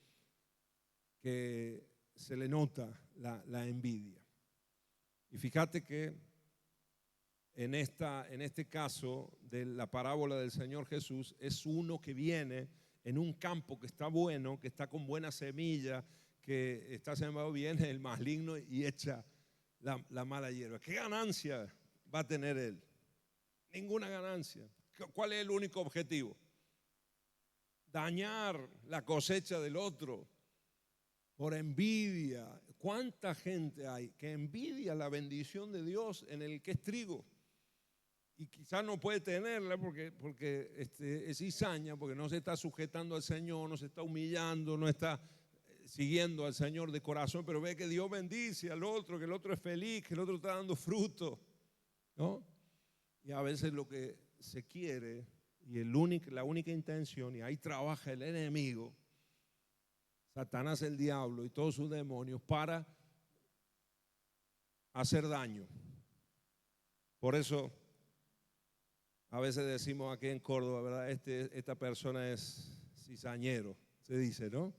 que se le nota la envidia. Y fíjate que en este caso de la parábola del Señor Jesús, es uno que viene en un campo que está bueno, que está con buena semilla, que está sembrado bien, el maligno, y echa la mala hierba. ¿Qué ganancia va a tener él? Ninguna ganancia. ¿Cuál es el único objetivo? Dañar la cosecha del otro por envidia. ¿Cuánta gente hay que envidia la bendición de Dios en el que es trigo? Y quizás no puede tenerla porque es cizaña, porque no se está sujetando al Señor, no se está humillando, no está siguiendo al Señor de corazón, pero ve que Dios bendice al otro, que el otro es feliz, que el otro está dando fruto, ¿no? Y a veces lo que se quiere y la única intención, y ahí trabaja el enemigo, Satanás, el diablo y todos sus demonios, para hacer daño. Por eso a veces decimos aquí en Córdoba, ¿verdad? Esta persona es cizañero, se dice, ¿no?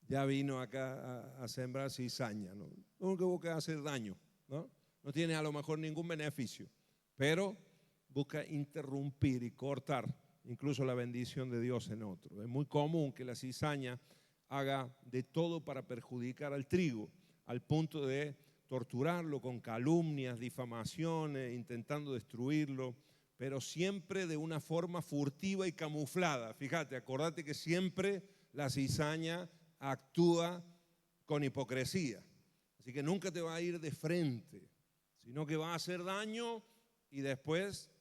Ya vino acá a sembrar cizaña, ¿no? Lo único que busca es hacer daño, ¿no? No tiene a lo mejor ningún beneficio, pero busca interrumpir y cortar incluso la bendición de Dios en otro. Es muy común que la cizaña haga de todo para perjudicar al trigo, al punto de torturarlo con calumnias, difamaciones, intentando destruirlo, pero siempre de una forma furtiva y camuflada. Fíjate, acordate que siempre la cizaña actúa con hipocresía. Así que nunca te va a ir de frente, sino que va a hacer daño y después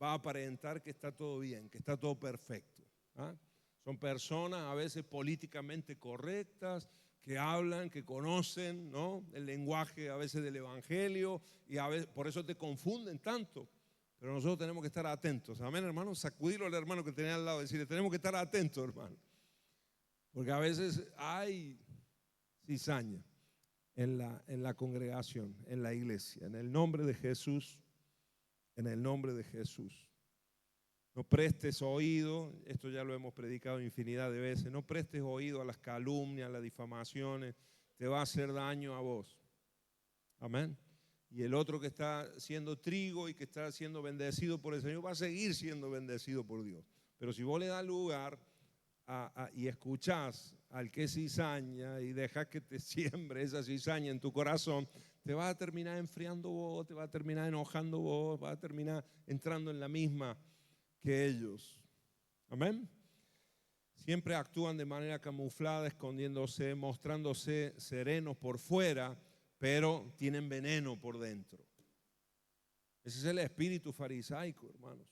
va a aparentar que está todo bien, que está todo perfecto. ¿Ah? Son personas a veces políticamente correctas, que hablan, que conocen, ¿no?, el lenguaje a veces del evangelio, y a veces por eso te confunden tanto. Pero nosotros tenemos que estar atentos. Amén, hermano. Sacudirlo al hermano que tenía al lado, decirle, tenemos que estar atentos, hermano. Porque a veces hay cizaña en la congregación, en la iglesia. En el nombre de Jesús, en el nombre de Jesús. No prestes oído, esto ya lo hemos predicado infinidad de veces, no prestes oído a las calumnias, a las difamaciones, te va a hacer daño a vos. Amén. Y el otro que está siendo trigo y que está siendo bendecido por el Señor va a seguir siendo bendecido por Dios. Pero si vos le das lugar y escuchás al que es cizaña y dejas que te siembre esa cizaña en tu corazón, te vas a terminar enfriando vos, te vas a terminar enojando vos, vas a terminar entrando en la misma que ellos. Amén. Siempre actúan de manera camuflada, escondiéndose, mostrándose serenos por fuera, pero tienen veneno por dentro. Ese es el espíritu farisaico, hermanos.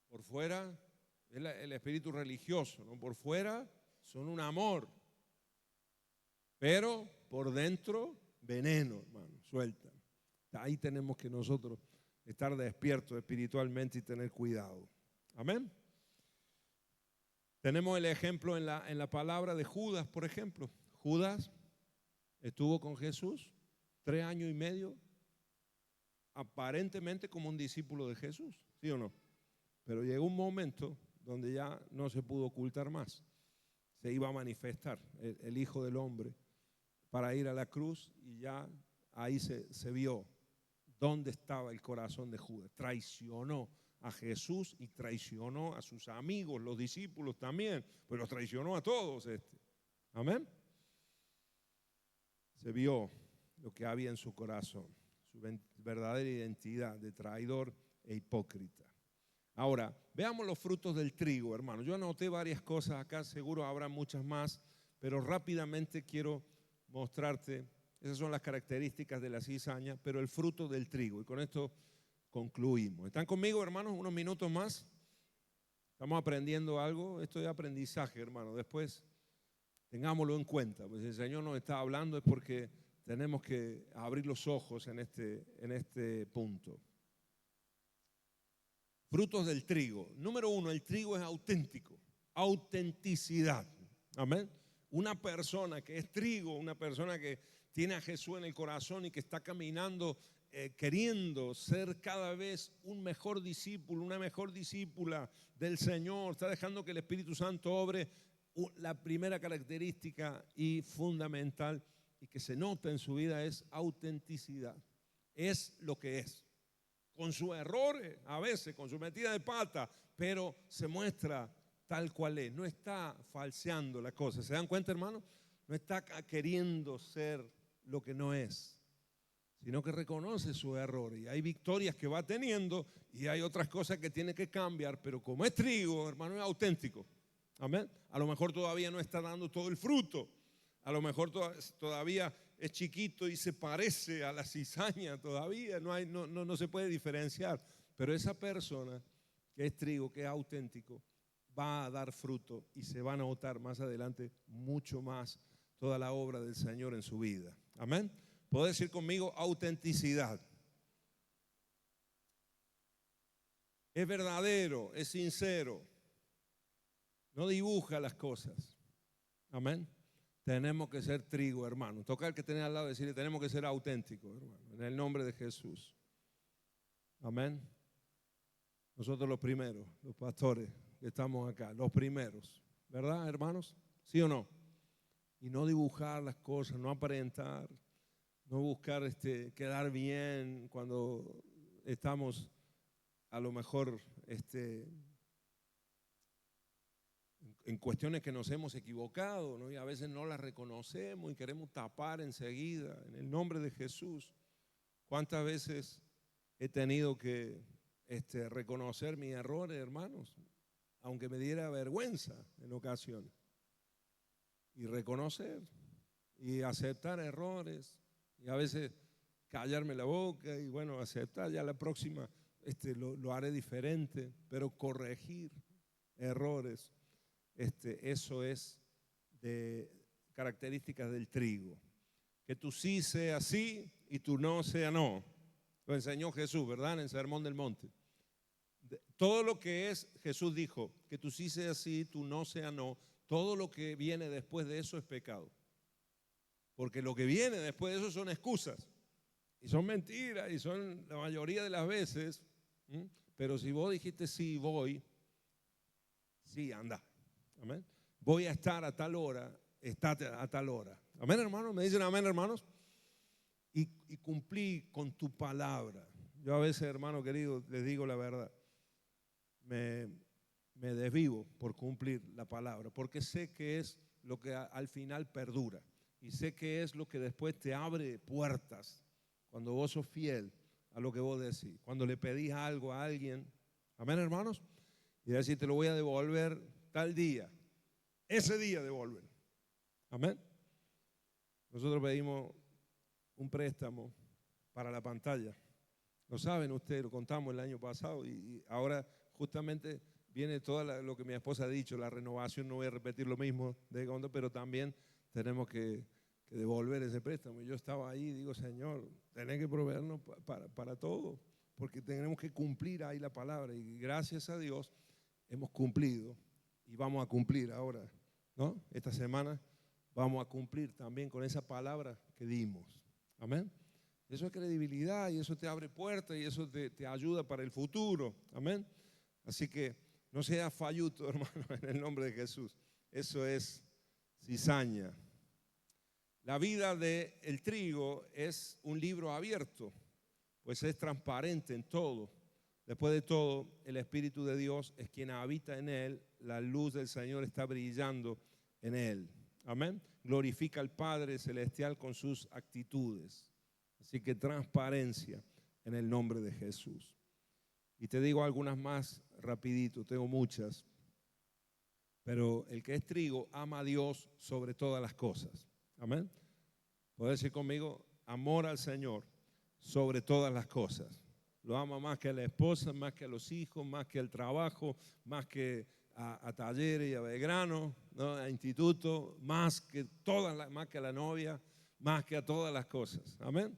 Por fuera es el espíritu religioso, ¿no? Por fuera son un amor, pero por dentro veneno, hermano, sueltan. Ahí tenemos que nosotros estar despiertos espiritualmente y tener cuidado. Amén. Tenemos el ejemplo en la palabra de Judas, por ejemplo. Judas estuvo con Jesús 3 años y medio, aparentemente como un discípulo de Jesús, ¿sí o no? Pero llegó un momento donde ya no se pudo ocultar más. Se iba a manifestar el Hijo del Hombre para ir a la cruz, y ya ahí se vio dónde estaba el corazón de Judas. Traicionó a Jesús y traicionó a sus amigos, los discípulos también, pues los traicionó a todos. Amén. Se vio lo que había en su corazón, su verdadera identidad de traidor e hipócrita. Ahora, veamos los frutos del trigo, hermano. Yo anoté varias cosas acá, seguro habrá muchas más, pero rápidamente quiero mostrarte. Esas son las características de la cizaña, pero el fruto del trigo. Y con esto concluimos. ¿Están conmigo, hermanos? Unos minutos más. Estamos aprendiendo algo. Esto es aprendizaje, hermano. Después tengámoslo en cuenta. Pues si el Señor nos está hablando es porque tenemos que abrir los ojos en este punto. Frutos del trigo. Número 1, el trigo es auténtico. Autenticidad. Amén. Una persona que es trigo, una persona que tiene a Jesús en el corazón y que está caminando queriendo ser cada vez un mejor discípulo, una mejor discípula del Señor, está dejando que el Espíritu Santo obre. La primera característica y fundamental y que se nota en su vida es autenticidad. Es lo que es. Con sus errores, a veces, con su metida de pata, pero se muestra tal cual es. No está falseando la cosa. ¿Se dan cuenta, hermano? No está queriendo ser lo que no es, sino que reconoce sus errores. Y hay victorias que va teniendo y hay otras cosas que tiene que cambiar, pero como es trigo, hermano, es auténtico. Amén. A lo mejor todavía no está dando todo el fruto. A lo mejor todavía es chiquito y se parece a la cizaña todavía. No se puede diferenciar. Pero esa persona que es trigo, que es auténtico, va a dar fruto y se va a notar más adelante mucho más toda la obra del Señor en su vida. Amén. ¿Puedo decir conmigo autenticidad? es verdadero, es sincero. No dibuja las cosas. Amén. Tenemos que ser trigo, hermano. Toca al que tenés al lado y decirle, tenemos que ser auténticos, hermano, en el nombre de Jesús. Amén. Nosotros los primeros, los pastores que estamos acá, los primeros, ¿verdad, hermanos? ¿Sí o no? Y no dibujar las cosas, no aparentar, no buscar quedar bien cuando estamos a lo mejor en cuestiones que nos hemos equivocado, ¿no? Y a veces no las reconocemos y queremos tapar enseguida en el nombre de Jesús. ¿Cuántas veces he tenido que reconocer mis errores, hermanos? Aunque me diera vergüenza en ocasiones. Y reconocer y aceptar errores y a veces callarme la boca y bueno, aceptar, ya la próxima lo haré diferente, pero corregir errores. Eso es de características del trigo. Que tu sí sea sí y tu no sea no. Lo enseñó Jesús, ¿verdad? En el Sermón del Monte. Todo lo que es, Jesús dijo, que tu sí sea sí, tu no sea no. Todo lo que viene después de eso es pecado. Porque lo que viene después de eso son excusas. Y son mentiras y son la mayoría de las veces. Pero si vos dijiste sí, voy, sí, anda. Amén. Voy a estar a tal hora, estate a tal hora. Amén, hermanos. Me dicen amén, hermanos. Y cumplí con tu palabra. Yo a veces, hermano querido, les digo la verdad. Me desvivo por cumplir la palabra, porque sé que es lo que al final perdura. Y sé que es lo que después te abre puertas cuando vos sos fiel a lo que vos decís. Cuando le pedís algo a alguien. Amén, hermanos. Y decís, te lo voy a devolver tal día, ese día devolver. Amén. Nosotros pedimos un préstamo para la pantalla. Lo saben ustedes, lo contamos el año pasado y ahora justamente viene todo lo que mi esposa ha dicho, la renovación. No voy a repetir lo mismo, pero también tenemos que devolver ese préstamo. Yo estaba ahí y digo, Señor, tenés que proveernos para todo, porque tenemos que cumplir ahí la palabra y gracias a Dios hemos cumplido. Y vamos a cumplir ahora, ¿no? Esta semana vamos a cumplir también con esa palabra que dimos. Amén. Eso es credibilidad y eso te abre puertas y eso te ayuda para el futuro. Amén. Así que no seas falluto, hermano, en el nombre de Jesús. Eso es cizaña. La vida del trigo es un libro abierto, pues es transparente en todo. Después de todo, el Espíritu de Dios es quien habita en él, la luz del Señor está brillando en él. Amén. Glorifica al Padre Celestial con sus actitudes. Así que transparencia en el nombre de Jesús. Y te digo algunas más rapidito, tengo muchas. Pero el que es trigo ama a Dios sobre todas las cosas. Amén. Puedes decir conmigo, amor al Señor sobre todas las cosas. Lo ama más que a la esposa, más que a los hijos, más que al trabajo, más que a talleres y a Belgrano, ¿no? A instituto, más que a la novia, más que a todas las cosas. Amén.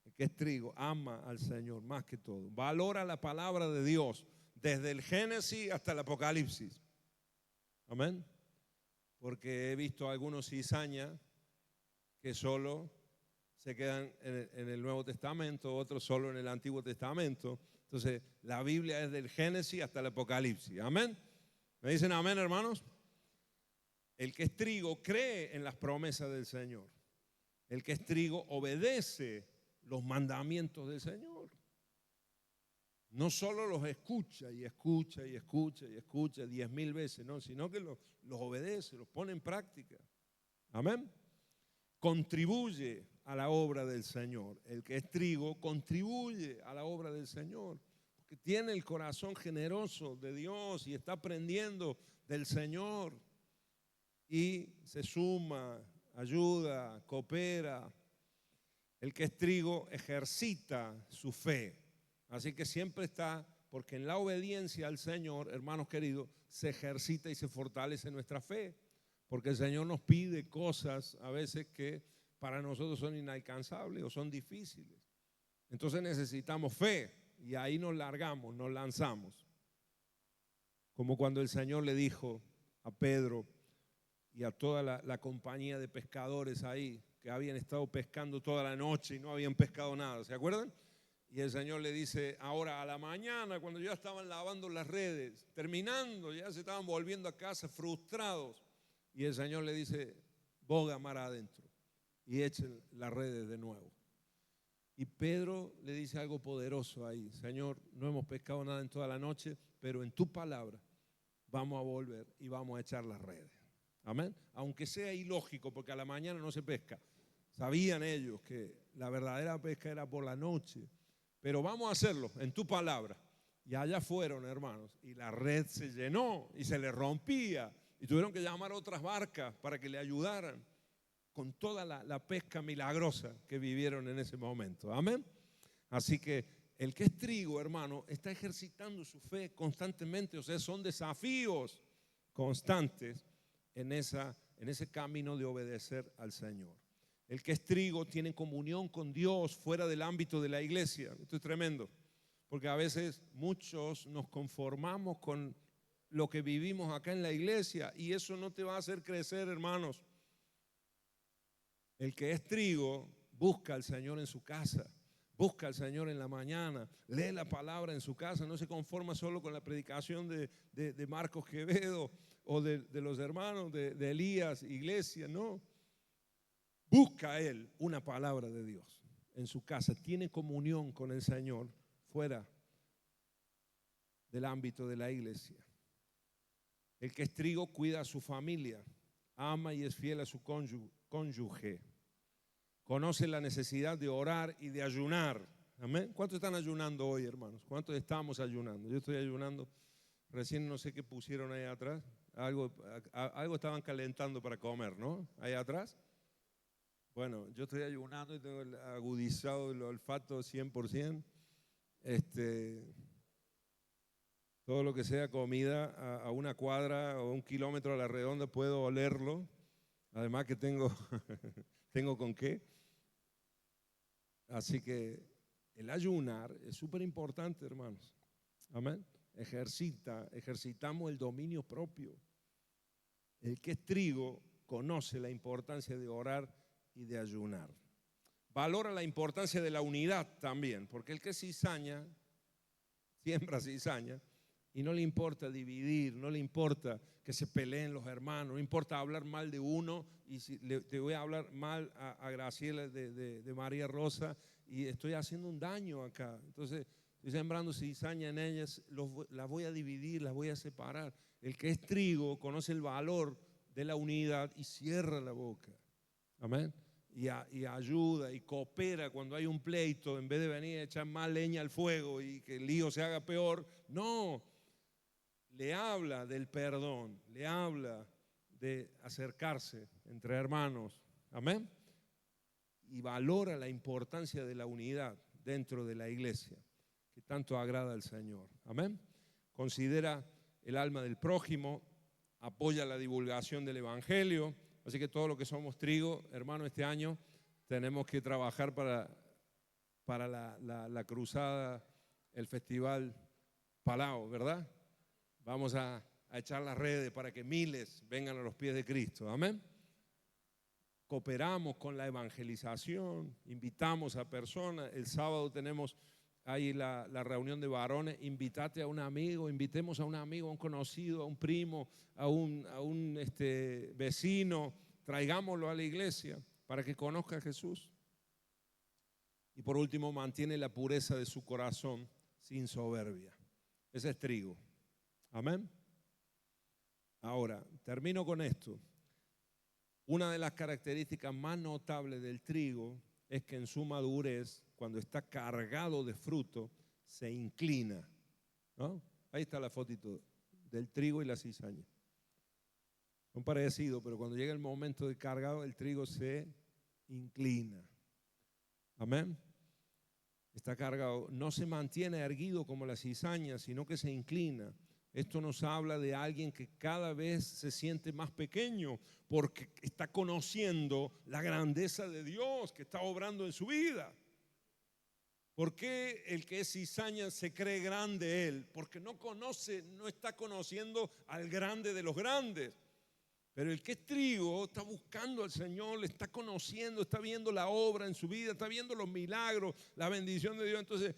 El que es trigo ama al Señor más que todo. Valora la palabra de Dios desde el Génesis hasta el Apocalipsis. Amén. Porque he visto algunos cizaña que solo se quedan en el Nuevo Testamento, otros solo en el Antiguo Testamento. Entonces, la Biblia es del Génesis hasta el Apocalipsis. Amén. ¿Me dicen amén, hermanos? El que es trigo cree en las promesas del Señor. El que es trigo obedece los mandamientos del Señor. No solo los escucha y escucha y escucha y escucha 10,000 veces, no, sino que los obedece, los pone en práctica. Amén. Contribuye a la obra del Señor. El que es trigo contribuye a la obra del Señor, porque tiene el corazón generoso de Dios y está aprendiendo del Señor y se suma, ayuda, coopera. El que es trigo ejercita su fe, así que siempre está, porque en la obediencia al Señor, hermanos queridos, se ejercita y se fortalece nuestra fe. Porque el Señor nos pide cosas a veces que para nosotros son inalcanzables o son difíciles. Entonces necesitamos fe y ahí nos largamos, nos lanzamos. Como cuando el Señor le dijo a Pedro y a toda la compañía de pescadores ahí, que habían estado pescando toda la noche y no habían pescado nada, ¿se acuerdan? Y el Señor le dice, ahora a la mañana, cuando ya estaban lavando las redes, terminando, ya se estaban volviendo a casa frustrados, y el Señor le dice, boga mar adentro y echen las redes de nuevo. Y Pedro le dice algo poderoso ahí, Señor, no hemos pescado nada en toda la noche, pero en tu palabra vamos a volver y vamos a echar las redes. Amén. Aunque sea ilógico, porque a la mañana no se pesca. Sabían ellos que la verdadera pesca era por la noche. Pero vamos a hacerlo en tu palabra. Y allá fueron, hermanos, y la red se llenó y se le rompía. Y tuvieron que llamar a otras barcas para que le ayudaran con toda la pesca milagrosa que vivieron en ese momento. Amén. Así que el que es trigo, hermano, está ejercitando su fe constantemente. O sea, son desafíos constantes en ese camino de obedecer al Señor. El que es trigo tiene comunión con Dios fuera del ámbito de la iglesia. Esto es tremendo, porque a veces muchos nos conformamos con lo que vivimos acá en la iglesia y eso no te va a hacer crecer, hermanos. El que es trigo busca al Señor en su casa, busca al Señor en la mañana, lee la palabra en su casa, no se conforma solo con la predicación de Marcos Quevedo o de los hermanos de Elías, iglesia, no. Busca a él una palabra de Dios en su casa, tiene comunión con el Señor fuera del ámbito de la iglesia. El que es trigo cuida a su familia, ama y es fiel a su cónyuge, conoce la necesidad de orar y de ayunar. Amén. ¿Cuántos están ayunando hoy, hermanos? ¿Cuántos estamos ayunando? Yo estoy ayunando. Recién no sé qué pusieron ahí atrás. Algo estaban calentando para comer, ¿no? Ahí atrás. Bueno, yo estoy ayunando y tengo agudizado el olfato 100%. Todo lo que sea comida a una cuadra o 1 kilómetro a la redonda puedo olerlo. Además que tengo con qué. Así que el ayunar es súper importante, hermanos. Amén. Ejercitamos el dominio propio. El que es trigo conoce la importancia de orar y de ayunar. Valora la importancia de la unidad también, porque el que es cizaña, siembra cizaña, y no le importa dividir, no le importa que se peleen los hermanos, no importa hablar mal de uno, y si te voy a hablar mal a Graciela de María Rosa, y estoy haciendo un daño acá. Entonces, estoy sembrando cizaña en ellas, las voy a dividir, las voy a separar. El que es trigo conoce el valor de la unidad y cierra la boca. Amén. Y ayuda y coopera cuando hay un pleito, en vez de venir a echar más leña al fuego y que el lío se haga peor. No, le habla del perdón, le habla de acercarse entre hermanos. Amén. Y valora la importancia de la unidad dentro de la iglesia, que tanto agrada al Señor. Amén. Considera el alma del prójimo, apoya la divulgación del evangelio. Así que todo lo que somos trigo, hermano, este año tenemos que trabajar para la cruzada, el festival Palau, ¿verdad? Vamos a echar las redes para que miles vengan a los pies de Cristo. Amén. Cooperamos con la evangelización, invitamos a personas. El sábado tenemos ahí la reunión de varones. Invítate a un amigo, invitemos a un amigo, a un conocido, a un primo, a un vecino. Traigámoslo a la iglesia para que conozca a Jesús. Y por último, mantiene la pureza de su corazón sin soberbia. Ese es trigo. Amén. Ahora, termino con esto. Una de las características más notables del trigo es que en su madurez, cuando está cargado de fruto, se inclina, ¿no? Ahí está la fotito del trigo y la cizaña. Son parecidos, pero cuando llega el momento de cargado, el trigo se inclina. Amén. Está cargado, no se mantiene erguido como la cizaña, sino que se inclina. Esto nos habla de alguien que cada vez se siente más pequeño porque está conociendo la grandeza de Dios que está obrando en su vida. ¿Por qué el que es cizaña se cree grande él? Porque no conoce, no está conociendo al grande de los grandes. Pero el que es trigo está buscando al Señor, le está conociendo, está viendo la obra en su vida, está viendo los milagros, la bendición de Dios. Entonces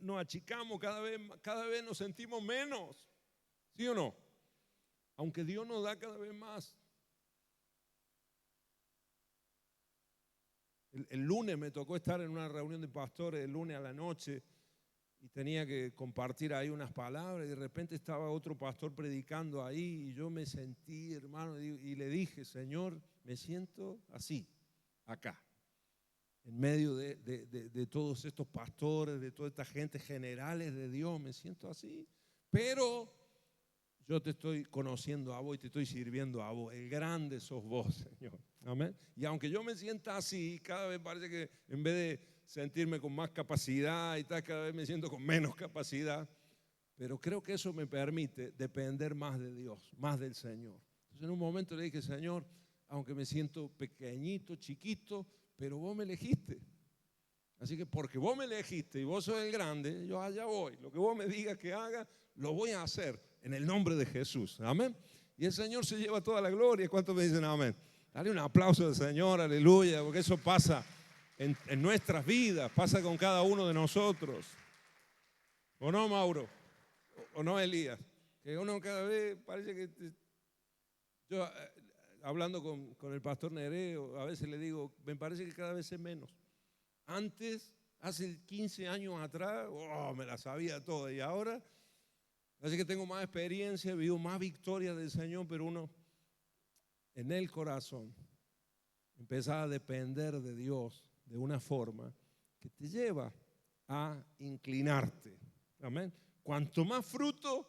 nos achicamos cada vez nos sentimos menos. ¿Sí o no? Aunque Dios nos da cada vez más. El lunes me tocó estar en una reunión de pastores, el lunes a la noche, y tenía que compartir ahí unas palabras, y de repente estaba otro pastor predicando ahí, y yo me sentí, hermano, y le dije, Señor, me siento así, acá, en medio de todos estos pastores, de toda esta gente generales de Dios, me siento así, pero yo te estoy conociendo a vos y te estoy sirviendo a vos. El grande sos vos, Señor. Amén. Y aunque yo me sienta así, cada vez parece que en vez de sentirme con más capacidad y tal, cada vez me siento con menos capacidad. Pero creo que eso me permite depender más de Dios, más del Señor. Entonces en un momento le dije, Señor, aunque me siento pequeñito, chiquito, pero vos me elegiste. Así que porque vos me elegiste y vos sos el grande, yo allá voy. Lo que vos me digas que haga, lo voy a hacer en el nombre de Jesús. Amén. Y el Señor se lleva toda la gloria. ¿Cuántos me dicen amén? Dale un aplauso al Señor, aleluya, porque eso pasa en nuestras vidas, pasa con cada uno de nosotros. ¿O no, Mauro? ¿O no, Elías? Que uno cada vez parece que... Yo hablando con el pastor Nereo, a veces le digo, me parece que cada vez es menos. Antes, hace 15 años atrás, me la sabía toda, y ahora, así que tengo más experiencia, vivo más victorias del Señor, pero uno en el corazón empieza a depender de Dios de una forma que te lleva a inclinarte. Amén. Cuanto más fruto,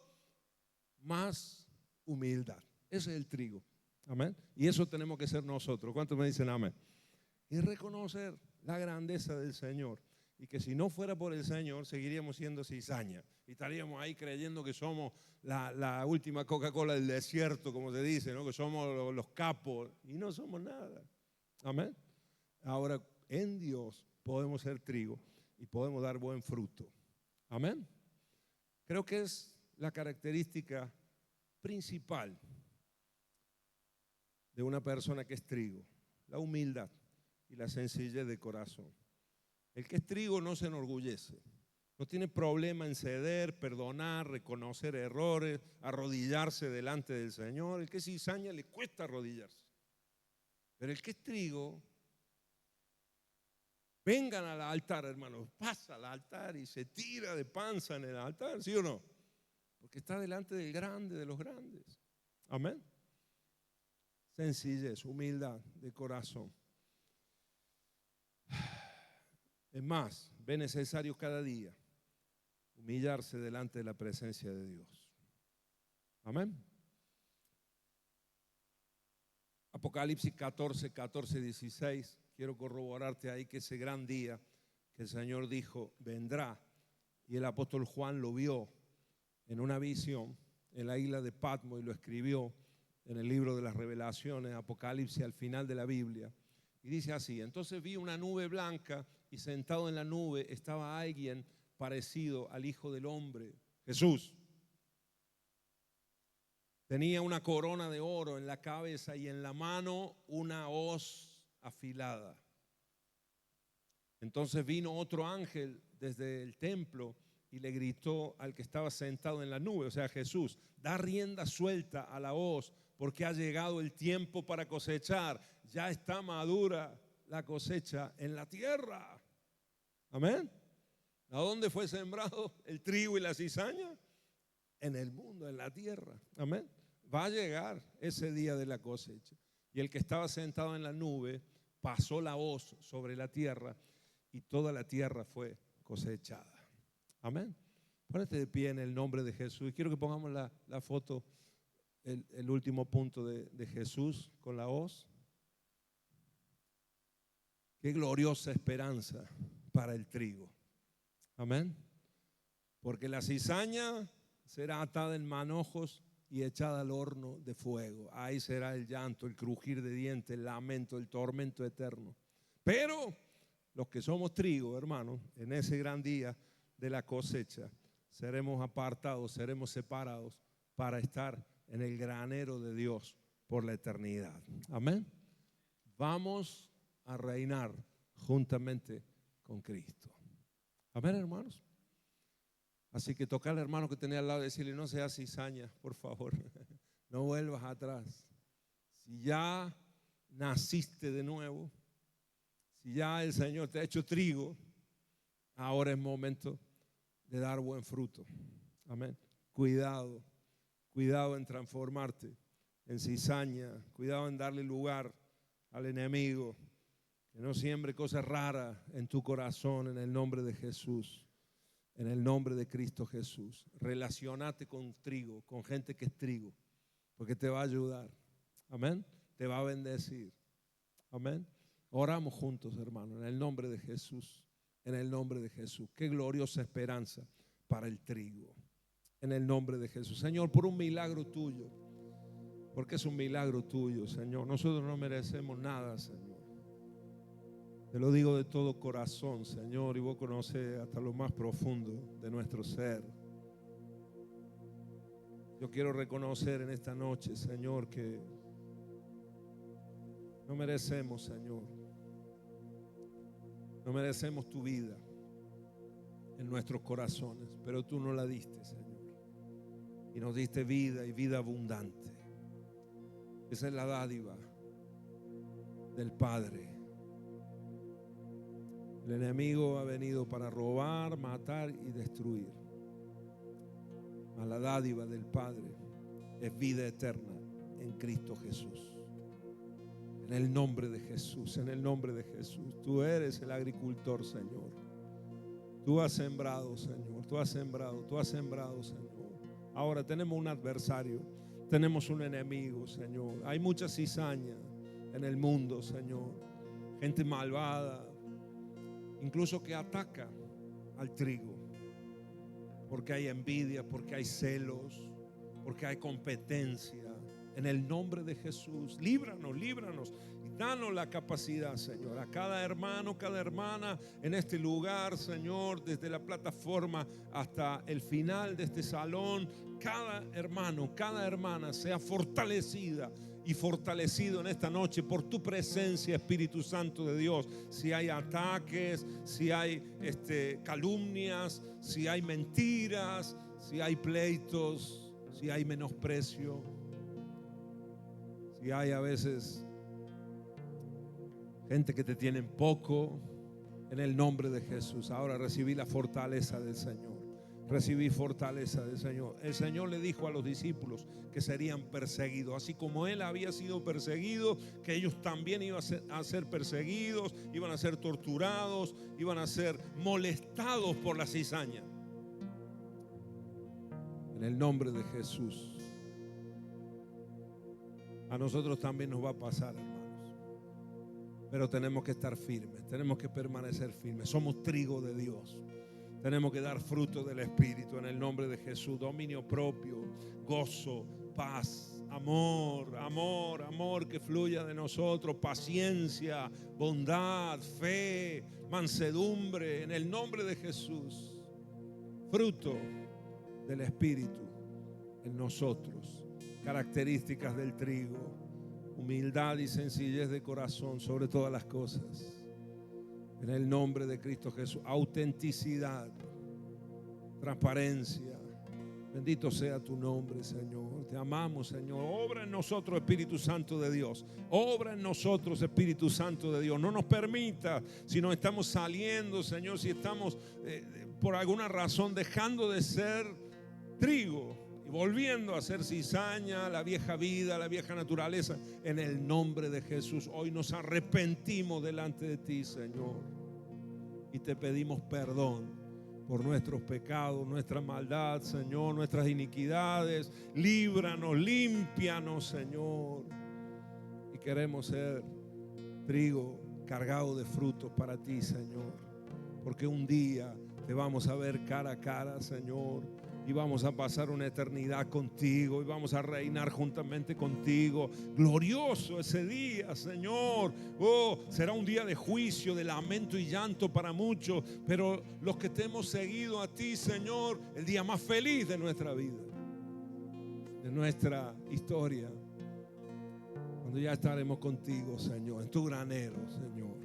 más humildad. Ese es el trigo. Amén. Y eso tenemos que ser nosotros. ¿Cuántos me dicen amén? Y reconocer la grandeza del Señor. Y que si no fuera por el Señor, seguiríamos siendo cizaña. Y estaríamos ahí creyendo que somos la última Coca-Cola del desierto, como se dice, ¿no? Que somos los capos. Y no somos nada. Amén. Ahora, en Dios podemos ser trigo y podemos dar buen fruto. Amén. Creo que es la característica principal de una persona que es trigo, la humildad y la sencillez de corazón. El que es trigo no se enorgullece, no tiene problema en ceder, perdonar, reconocer errores, arrodillarse delante del Señor. El que es cizaña le cuesta arrodillarse, pero el que es trigo, vengan al altar, hermanos, pasa al altar y se tira de panza en el altar, ¿sí o no? Porque está delante del grande de los grandes. Amén. Sencillez, humildad de corazón. Es más, ve necesario cada día humillarse delante de la presencia de Dios. Amén. Apocalipsis 14, 16. Quiero corroborarte ahí que ese gran día que el Señor dijo vendrá, y el apóstol Juan lo vio en una visión en la isla de Patmos y lo escribió en el libro de las Revelaciones, Apocalipsis, al final de la Biblia. Y dice así: entonces vi una nube blanca y sentado en la nube estaba alguien parecido al Hijo del Hombre, Jesús. Tenía una corona de oro en la cabeza y en la mano una hoz afilada. Entonces vino otro ángel desde el templo y le gritó al que estaba sentado en la nube, o sea, Jesús: da rienda suelta a la hoz, porque ha llegado el tiempo para cosechar. Ya está madura la cosecha en la tierra. Amén. ¿A dónde fue sembrado el trigo y la cizaña? En el mundo, en la tierra. Amén. Va a llegar ese día de la cosecha. Y el que estaba sentado en la nube pasó la hoz sobre la tierra y toda la tierra fue cosechada. Amén. Ponete de pie en el nombre de Jesús. Y quiero que pongamos la foto, el último punto de Jesús con la hoz. Qué gloriosa esperanza para el trigo. Amén. Porque la cizaña será atada en manojos y echada al horno de fuego. Ahí será el llanto, el crujir de dientes, el lamento, el tormento eterno. Pero los que somos trigo, hermano, en ese gran día de la cosecha, seremos apartados, seremos separados para estar en el granero de Dios por la eternidad. Amén. Vamos a reinar juntamente con Cristo. Amén, hermanos. Así que toca al hermano que tenía al lado y decirle: no seas cizaña, por favor. No vuelvas atrás. Si ya naciste de nuevo, si ya el Señor te ha hecho trigo, ahora es momento de dar buen fruto. Amén. Cuidado, cuidado en transformarte en cizaña, cuidado en darle lugar al enemigo, que no siembre cosas raras en tu corazón, en el nombre de Jesús, en el nombre de Cristo Jesús. Relacionate con trigo, con gente que es trigo, porque te va a ayudar. Amén. Te va a bendecir. Amén. Oramos juntos, hermano, en el nombre de Jesús. En el nombre de Jesús. Qué gloriosa esperanza para el trigo. En el nombre de Jesús. Señor, por un milagro tuyo. Porque es un milagro tuyo, Señor. Nosotros no merecemos nada, Señor. Te lo digo de todo corazón, Señor. Y vos conocés hasta lo más profundo de nuestro ser. Yo quiero reconocer en esta noche, Señor, que no merecemos, Señor. No merecemos tu vida en nuestros corazones, pero tú nos la diste, Señor. Y nos diste vida y vida abundante. Esa es la dádiva del Padre. El enemigo ha venido para robar, matar y destruir. A la dádiva del Padre es vida eterna en Cristo Jesús. En el nombre de Jesús, en el nombre de Jesús. Tú eres el agricultor, Señor. Tú has sembrado, Señor. Tú has sembrado, Señor. Ahora tenemos un adversario, tenemos un enemigo, Señor. Hay mucha cizaña en el mundo, Señor. Gente malvada, incluso que ataca al trigo. Porque hay envidia, porque hay celos, porque hay competencia. En el nombre de Jesús, líbranos y danos la capacidad, Señor, a cada hermano, cada hermana en este lugar, Señor, desde la plataforma hasta el final de este salón. Cada hermano, cada hermana sea fortalecida y fortalecido en esta noche por tu presencia, Espíritu Santo de Dios. Si hay ataques, si hay calumnias, si hay mentiras, si hay pleitos, si hay menosprecio, si hay a veces gente que te tienen poco, en el nombre de Jesús, ahora recibí la fortaleza del Señor. Recibí fortaleza del Señor. El Señor le dijo a los discípulos que serían perseguidos, así como Él había sido perseguido, que ellos también iban a ser perseguidos, iban a ser torturados, iban a ser molestados por la cizaña. En el nombre de Jesús. A nosotros también nos va a pasar, hermanos. Pero tenemos que estar firmes, tenemos que permanecer firmes. Somos trigo de Dios. Tenemos que dar fruto del Espíritu en el nombre de Jesús. Dominio propio, gozo, paz, amor que fluya de nosotros. Paciencia, bondad, fe, mansedumbre en el nombre de Jesús. Fruto del Espíritu en nosotros. Características del trigo: humildad y sencillez de corazón sobre todas las cosas. En el nombre de Cristo Jesús. Autenticidad, transparencia. Bendito sea tu nombre, Señor. Te amamos, Señor. Obra en nosotros, Espíritu Santo de Dios. Obra en nosotros, Espíritu Santo de Dios. No nos permita, si nos estamos saliendo, Señor, si estamos por alguna razón dejando de ser trigo y volviendo a ser cizaña, la vieja vida, la vieja naturaleza. En el nombre de Jesús, hoy nos arrepentimos delante de ti, Señor, y te pedimos perdón por nuestros pecados, nuestra maldad, Señor, nuestras iniquidades. Líbranos, límpianos, Señor, y queremos ser trigo cargado de frutos para ti, Señor, porque un día te vamos a ver cara a cara, Señor. y vamos a pasar una eternidad contigo y vamos a reinar juntamente contigo. Glorioso ese día, Señor. Oh, será un día de juicio, de lamento y llanto para muchos, pero los que te hemos seguido a ti, Señor, el día más feliz de nuestra vida, de nuestra historia, cuando ya estaremos contigo, Señor, en tu granero, Señor,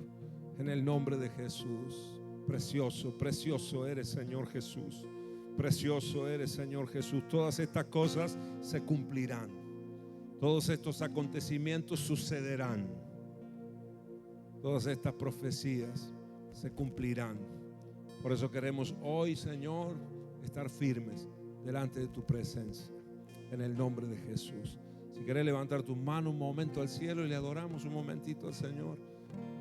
en el nombre de Jesús. Precioso, precioso eres, Señor Jesús. Precioso eres, Señor Jesús. Todas estas cosas se cumplirán. Todos estos acontecimientos sucederán. Todas estas profecías se cumplirán. Por eso queremos hoy, Señor, estar firmes delante de tu presencia, en el nombre de Jesús. Si quieres levantar tus manos un momento al cielo y le adoramos un momentito al Señor,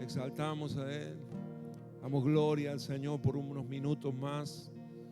exaltamos a Él, damos gloria al Señor por unos minutos más.